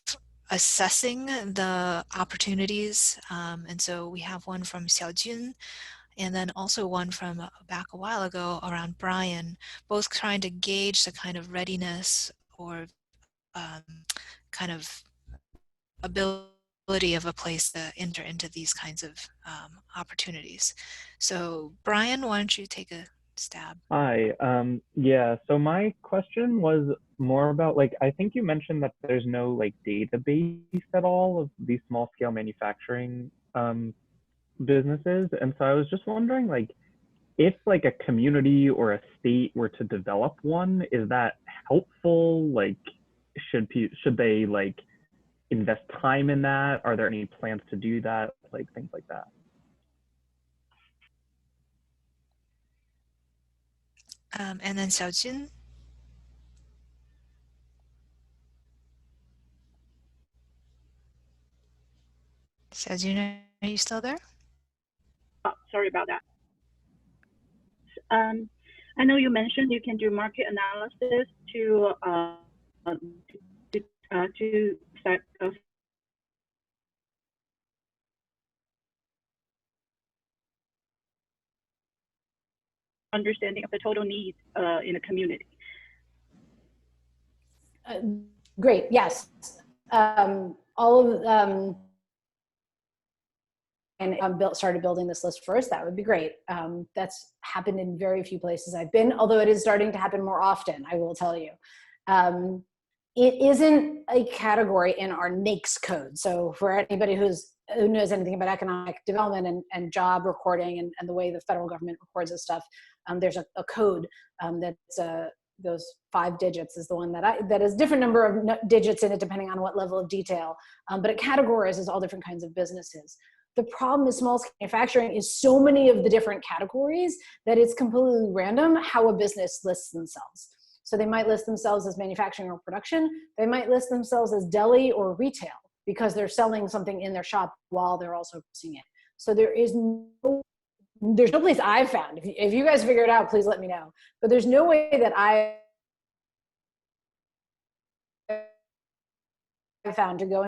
assessing the opportunities. And so we have one from Xiaojun, and then also one from back a while ago around Brian, both trying to gauge the kind of readiness or kind of ability of a place to enter into these kinds of opportunities. So Brian, why don't you take a stab? Hi. Yeah, so my question was more about, like, I think you mentioned that there's no like database at all of these small scale manufacturing businesses. And so I was just wondering, like, if like a community or a state were to develop one, is that helpful? Like, should they like invest time in that? Are there any plans to do that? Like things like that. And then Xiaojun. Xiaojun, are you still there? Oh, sorry about that. I know you mentioned you can do market analysis to set a understanding of the total needs in a community. Great, yes. All of and started building this list first, that would be great. That's happened in very few places I've been, although it is starting to happen more often, I will tell you. It isn't a category in our NAICS code. So for anybody who knows anything about economic development and job recording and the way the federal government records this stuff, there's a code that's those 5 digits is the one that has different number of digits in it depending on what level of detail, but it categorizes all different kinds of businesses. The problem with small scale manufacturing is so many of the different categories that it's completely random how a business lists themselves. So they might list themselves as manufacturing or production. They might list themselves as deli or retail because they're selling something in their shop while they're also producing it. So there's no place I've found. If you guys figure it out, please let me know. But there's no way that I found to go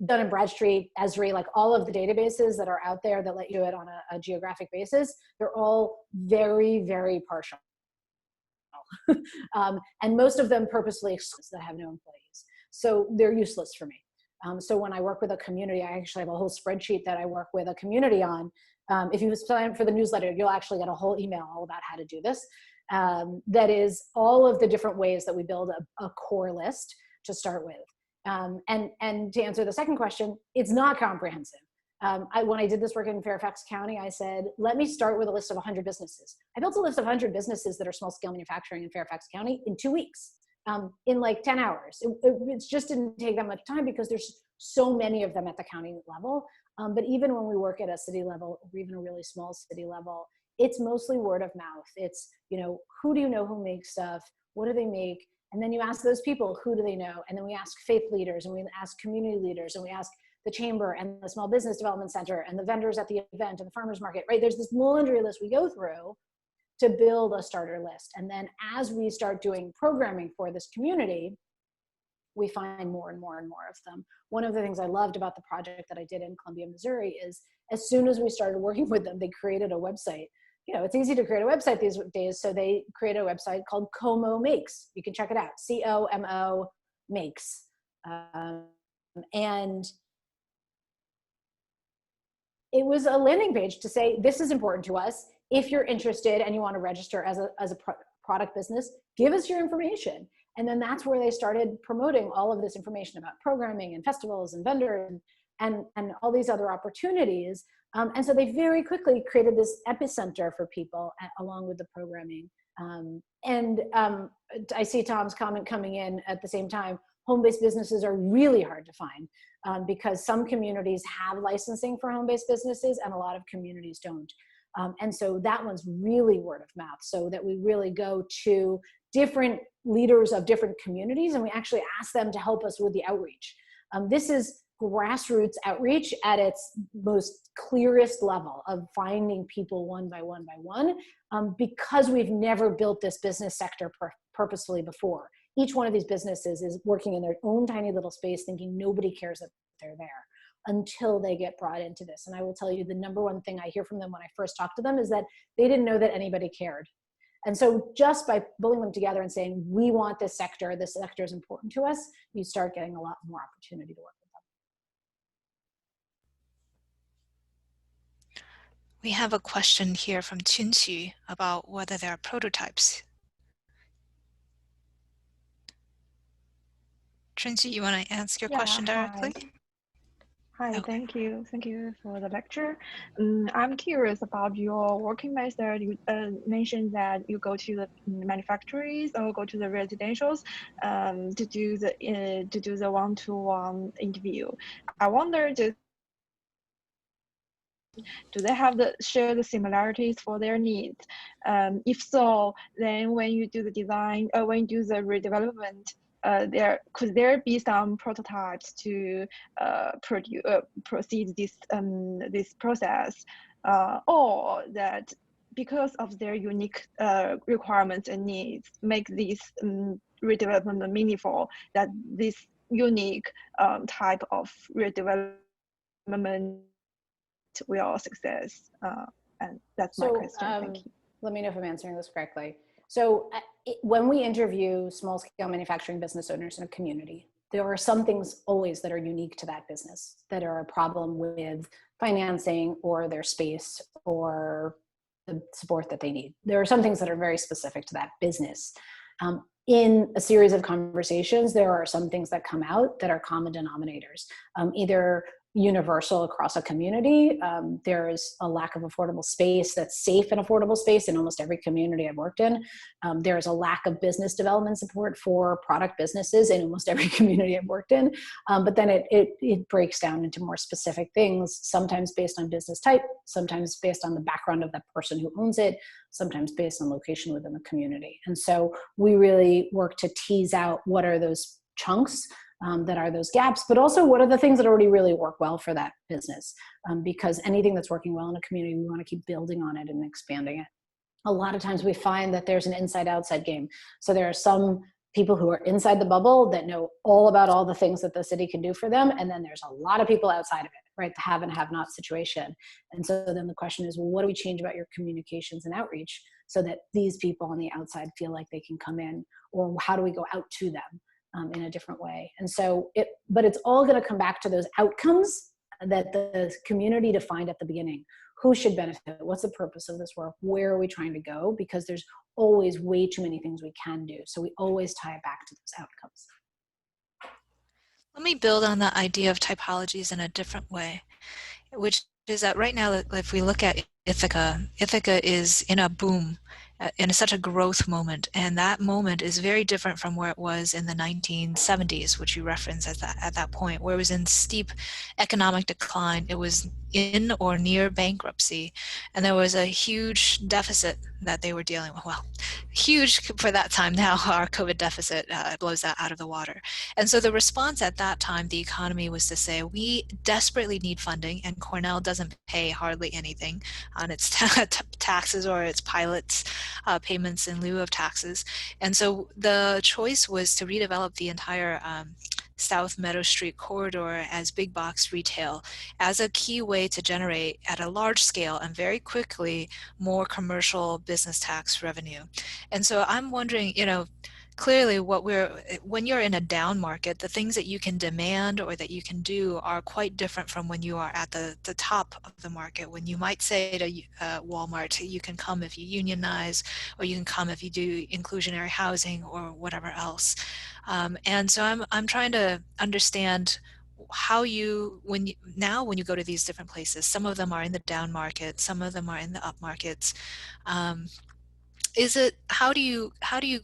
Dun & Bradstreet, Esri, like all of the databases that are out there that let you do it on a geographic basis, they're all very, very partial. And most of them purposely exclusive that have no employees. So they're useless for me. So when I work with a community, I actually have a whole spreadsheet that I work with a community on. If you sign up for the newsletter, you'll actually get a whole email all about how to do this. That is all of the different ways that we build a core list to start with. And to answer the second question, it's not comprehensive. When I did this work in Fairfax County, I said, let me start with a list of 100 businesses. I built a list of 100 businesses that are small scale manufacturing in Fairfax County in 2 weeks, in like 10 hours. It just didn't take that much time because there's so many of them at the county level. But even when we work at a city level, or even a really small city level, it's mostly word of mouth. It's, who do you know who makes stuff? What do they make? And then you ask those people, who do they know? And then we ask faith leaders, and we ask community leaders, and we ask the chamber and the small business development center and the vendors at the event and the farmers market, right? There's this laundry list we go through to build a starter list. And then as we start doing programming for this community, we find more and more and more of them. One of the things I loved about the project that I did in Columbia, Missouri is as soon as we started working with them, they created a website. You know, it's easy to create a website these days, so they created a website called Como Makes. You can check it out, COMO Makes. And it was a landing page to say, this is important to us. If you're interested and you want to register as a product business, give us your information. And then that's where they started promoting all of this information about programming and festivals and vendors and all these other opportunities. And so they very quickly created this epicenter for people along with the programming. I see Tom's comment coming in at the same time. Home-based businesses are really hard to find because some communities have licensing for home-based businesses and a lot of communities don't. And so that one's really word of mouth, so that we really go to different leaders of different communities and we actually ask them to help us with the outreach. This is grassroots outreach at its most clearest level of finding people one by one by one, because we've never built this business sector purposefully before. Each one of these businesses is working in their own tiny little space thinking nobody cares that they're there until they get brought into this. And I will tell you, the number one thing I hear from them when I first talk to them is that they didn't know that anybody cared. And so just by pulling them together and saying, we want this sector is important to us, you start getting a lot more opportunity to work with them. We have a question here from Chunqi about whether there are prototypes. Chunqi, you want to ask your question directly? Hi, okay. Thank you. Thank you for the lecture. I'm curious about your working method. You mentioned that you go to the manufacturers or go to the residentials to do the one-to-one interview. I wonder, do they have share the similarities for their needs? If so, then when you do the design, when you do the redevelopment, could there be some prototypes to proceed this process, or that because of their unique requirements and needs make this redevelopment meaningful, that this unique type of redevelopment will success? And that's my question. Thank you. Let me know if I'm answering this correctly. So when we interview small scale manufacturing business owners in a community, there are some things always that are unique to that business that are a problem with financing or their space or the support that they need. There are some things that are very specific to that business. In a series of conversations, there are some things that come out that are common denominators, either universal across a community. There's a lack of affordable space that's safe and affordable space in almost every community I've worked in. There's a lack of business development support for product businesses in almost every community I've worked in. But then it breaks down into more specific things, sometimes based on business type, sometimes based on the background of that person who owns it, sometimes based on location within the community. And so we really work to tease out what are those chunks that are those gaps, but also what are the things that already really work well for that business? Because anything that's working well in a community, we want to keep building on it and expanding it. A lot of times we find that there's an inside-outside game. So there are some people who are inside the bubble that know all about all the things that the city can do for them, and then there's a lot of people outside of it, right? The have and have not situation. And so then the question is, well, what do we change about your communications and outreach so that these people on the outside feel like they can come in, or how do we go out to them in a different way? And so but it's all going to come back to those outcomes that the community defined at the beginning. Who should benefit? What's the purpose of this work? Where are we trying to go? Because there's always way too many things we can do. So we always tie it back to those outcomes. Let me build on the idea of typologies in a different way, which is that right now, if we look at Ithaca, Ithaca is in a boom. in such a growth moment. And that moment is very different from where it was in the 1970s, which you referenced at that point, where it was in steep economic decline. It was in or near bankruptcy, and there was a huge deficit that they were dealing with. Well, huge for that time. Now our COVID deficit blows that out of the water. And so the response at that time, the economy, was to say, we desperately need funding, and Cornell doesn't pay hardly anything on its taxes or its pilots payments in lieu of taxes. And so the choice was to redevelop the entire South Meadow Street corridor as big box retail as a key way to generate at a large scale and very quickly more commercial business tax revenue. And so I'm wondering, clearly when you're in a down market, the things that you can demand or that you can do are quite different from when you are at the top of the market, when you might say to Walmart, you can come if you unionize, or you can come if you do inclusionary housing or whatever else. And so I'm trying to understand how when you go to these different places, some of them are in the down market, some of them are in the up markets. How do you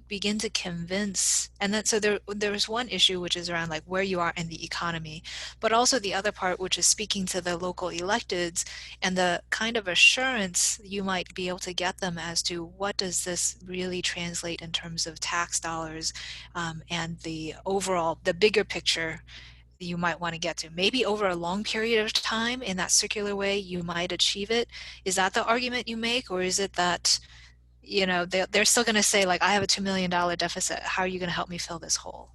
begin to convince? And then so there's one issue, which is around like where you are in the economy, but also the other part, which is speaking to the local electeds and the kind of assurance you might be able to get them as to what does this really translate in terms of tax dollars, and the bigger picture you might want to get to. Maybe over a long period of time in that circular way you might achieve it. Is that the argument you make, or is it that they're still going to say, like, I have a $2 million deficit. How are you going to help me fill this hole?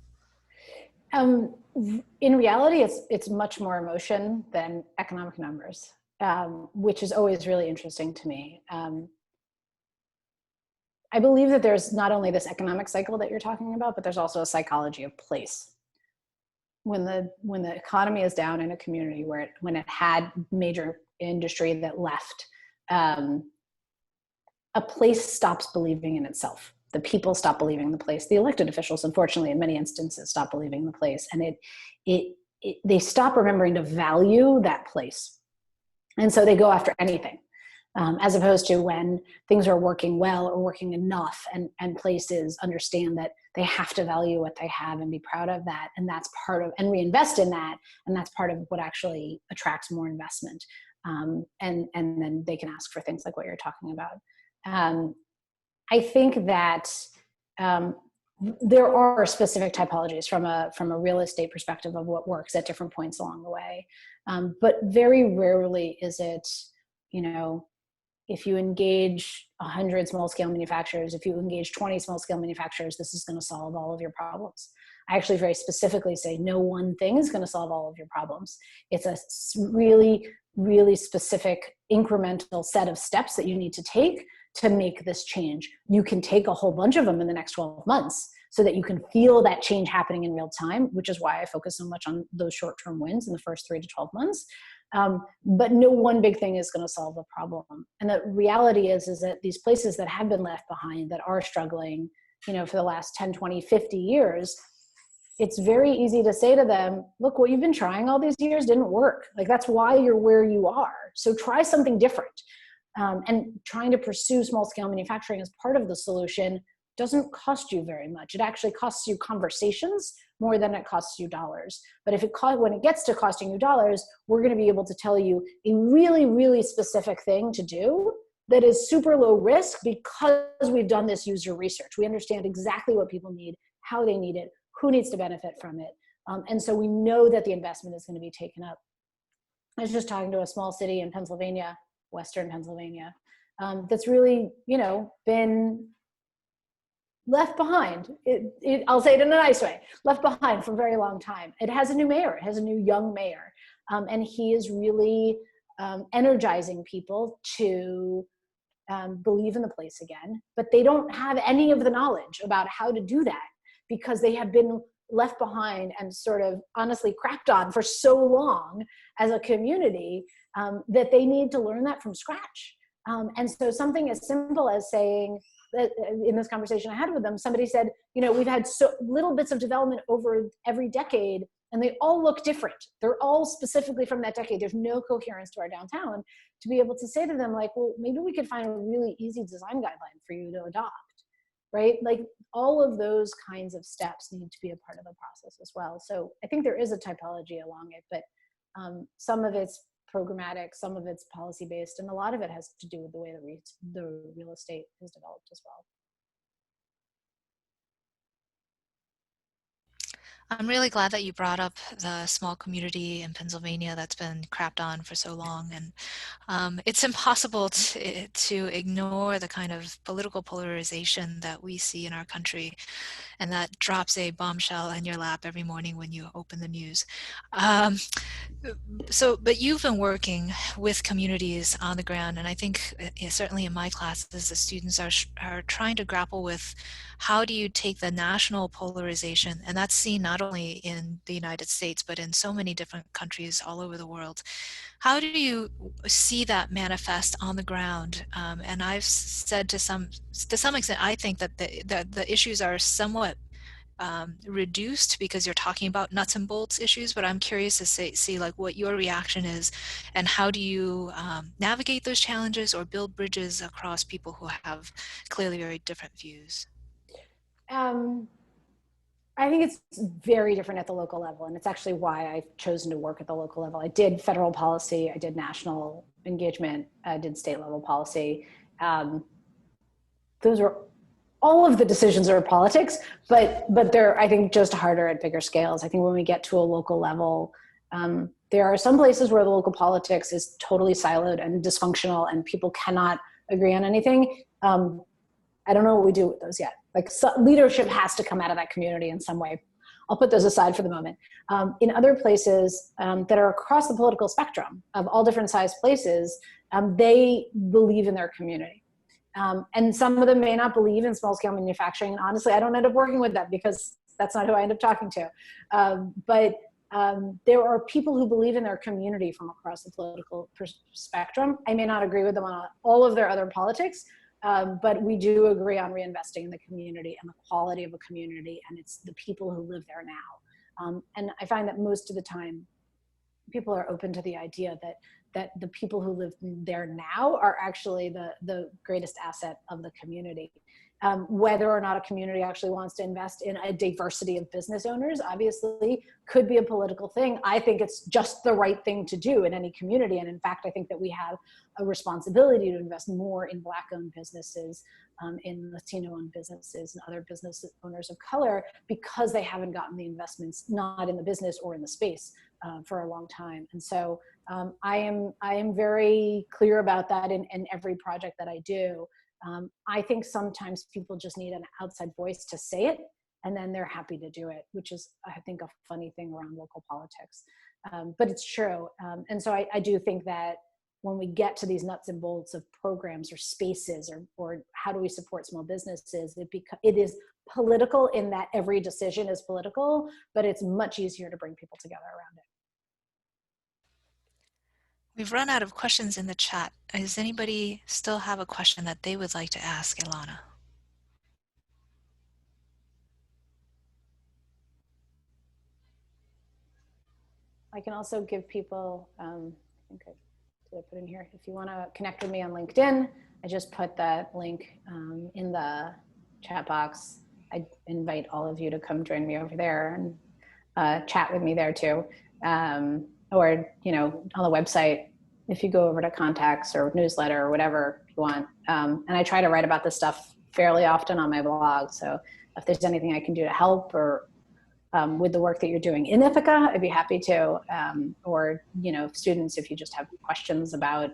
In reality, it's much more emotion than economic numbers, which is always really interesting to me. I believe that there's not only this economic cycle that you're talking about, but there's also a psychology of place. When the economy is down in a community when it had major industry that left, a place stops believing in itself. The people stop believing in the place. The elected officials, unfortunately, in many instances, stop believing in the place, and they stop remembering to value that place, and so they go after anything, as opposed to when things are working well or working enough, and places understand that they have to value what they have and be proud of that, and that's part of, and reinvest in that, and that's part of what actually attracts more investment, and then they can ask for things like what you're talking about. I think that there are specific typologies from a real estate perspective of what works at different points along the way. But very rarely is it, if you engage 100 small-scale manufacturers, if you engage 20 small-scale manufacturers, this is going to solve all of your problems. I actually very specifically say no one thing is going to solve all of your problems. It's a really, really specific incremental set of steps that you need to take to make this change. You can take a whole bunch of them in the next 12 months so that you can feel that change happening in real time, which is why I focus so much on those short-term wins in the first 3 to 12 months. But no one big thing is going to solve the problem. And the reality is that these places that have been left behind, that are struggling, for the last 10, 20, 50 years, it's very easy to say to them, look, what you've been trying all these years didn't work. Like, that's why you're where you are. So try something different. And trying to pursue small-scale manufacturing as part of the solution doesn't cost you very much. It actually costs you conversations more than it costs you dollars. But when it gets to costing you dollars, we're going to be able to tell you a really, really specific thing to do that is super low risk because we've done this user research. We understand exactly what people need, how they need it, who needs to benefit from it. And so we know that the investment is going to be taken up. I was just talking to a small city in Pennsylvania, Western Pennsylvania, that's really, been left behind. I'll say it in a nice way, left behind for a very long time. It has a new mayor. It has a new young mayor. And he is really energizing people to believe in the place again. But they don't have any of the knowledge about how to do that because they have been left behind and sort of honestly crapped on for so long as a community that they need to learn that from scratch. And so something as simple as saying, that in this conversation I had with them, somebody said, we've had so little bits of development over every decade and they all look different. They're all specifically from that decade. There's no coherence to our downtown, to be able to say to them, like, well, maybe we could find a really easy design guideline for you to adopt, right? Like, all of those kinds of steps need to be a part of the process as well. So I think there is a typology along it, but some of it's programmatic, some of it's policy-based, and a lot of it has to do with the way the real estate is developed as well. I'm really glad that you brought up the small community in Pennsylvania that's been crapped on for so long. And it's impossible to ignore the kind of political polarization that we see in our country, and that drops a bombshell in your lap every morning when you open the news. But you've been working with communities on the ground, and I think certainly in my classes, the students are trying to grapple with how do you take the national polarization, and that's seen not only in the United States, but in so many different countries all over the world. How do you see that manifest on the ground? And I've said to some extent, I think that the issues are somewhat reduced because you're talking about nuts and bolts issues, but I'm curious to see like what your reaction is, and how do you navigate those challenges or build bridges across people who have clearly very different views? I think it's very different at the local level, and it's actually why I've chosen to work at the local level. I did federal policy, I did national engagement, I did state level policy. Those are all of the decisions are politics, but they're, I think, just harder at bigger scales. I think when we get to a local level, there are some places where the local politics is totally siloed and dysfunctional, and people cannot agree on anything. I don't know what we do with those yet. Like, leadership has to come out of that community in some way. I'll put those aside for the moment. In other places that are across the political spectrum of all different sized places, they believe in their community. And some of them may not believe in small scale manufacturing. And honestly, I don't end up working with them because that's not who I end up talking to. But there are people who believe in their community from across the political spectrum. I may not agree with them on all of their other politics, but we do agree on reinvesting in the community and the quality of a community, and it's the people who live there now. And I find that most of the time, people are open to the idea that the people who live there now are actually the greatest asset of the community. Whether or not a community actually wants to invest in a diversity of business owners, obviously, could be a political thing. I think it's just the right thing to do in any community. And in fact, I think that we have a responsibility to invest more in Black-owned businesses, in Latino-owned businesses, and other business owners of color, because they haven't gotten the investments, not in the business or in the space, for a long time. And so I am very clear about that in every project that I do. I think sometimes people just need an outside voice to say it, and then they're happy to do it, which is, I think, a funny thing around local politics. But it's true. And so I do think that when we get to these nuts and bolts of programs or spaces, or how do we support small businesses, it is political in that every decision is political, but it's much easier to bring people together around it. We've run out of questions in the chat. Does anybody still have a question that they would like to ask Ilana? I can also give people, I think did I put in here, if you want to connect with me on LinkedIn, I just put that link in the chat box. I invite all of you to come join me over there and chat with me there too. Or, you know, on the website, if you go over to contacts or newsletter or whatever you want. And I try to write about this stuff fairly often on my blog. So if there's anything I can do to help, or with the work that you're doing in Ithaca, I'd be happy to. Or, you know, students, if you just have questions about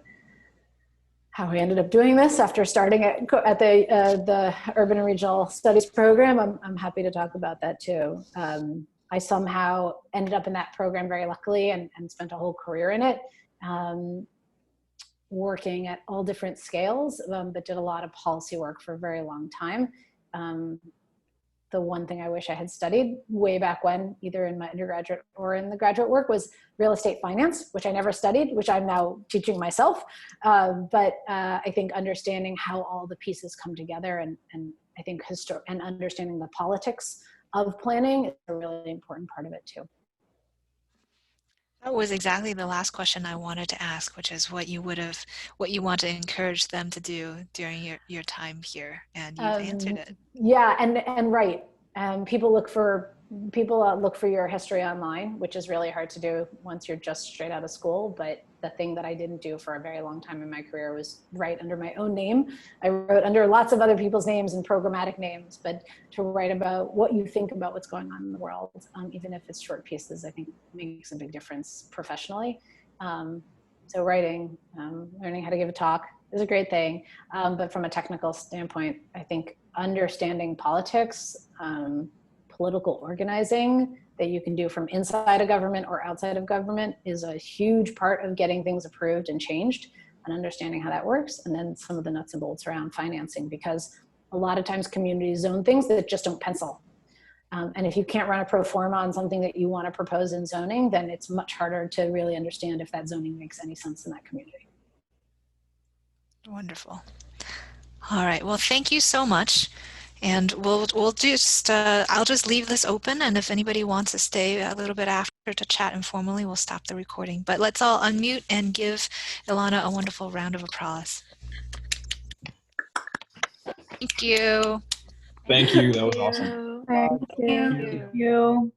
how I ended up doing this after starting at the Urban and Regional Studies program, I'm happy to talk about that too. I somehow ended up in that program very luckily, and spent a whole career in it, working at all different scales, but did a lot of policy work for a very long time. The one thing I wish I had studied way back when, either in my undergraduate or in the graduate work, was real estate finance, which I never studied, which I'm now teaching myself. But I think understanding how all the pieces come together, and I think and understanding the politics of planning is a really important part of it too. That was exactly the last question I wanted to ask, which is what you want to encourage them to do during your time here, and you've answered it. Yeah, and right. People look for your history online, which is really hard to do once you're just straight out of school. But the thing that I didn't do for a very long time in my career was write under my own name. I wrote under lots of other people's names and programmatic names, but to write about what you think about what's going on in the world, even if it's short pieces, I think makes a big difference professionally. So writing, learning how to give a talk is a great thing. But from a technical standpoint, I think understanding politics, political organizing that you can do from inside of government or outside of government is a huge part of getting things approved and changed, and understanding how that works. And then some of the nuts and bolts around financing, because a lot of times communities zone things that just don't pencil. And if you can't run a pro forma on something that you want to propose in zoning, then it's much harder to really understand if that zoning makes any sense in that community. Wonderful. All right. Well, thank you so much. And we'll just I'll just leave this open, and if anybody wants to stay a little bit after to chat informally, we'll stop the recording. But let's all unmute and give Ilana a wonderful round of applause. Thank you. Thank you. That was awesome. Thank you. Thank you.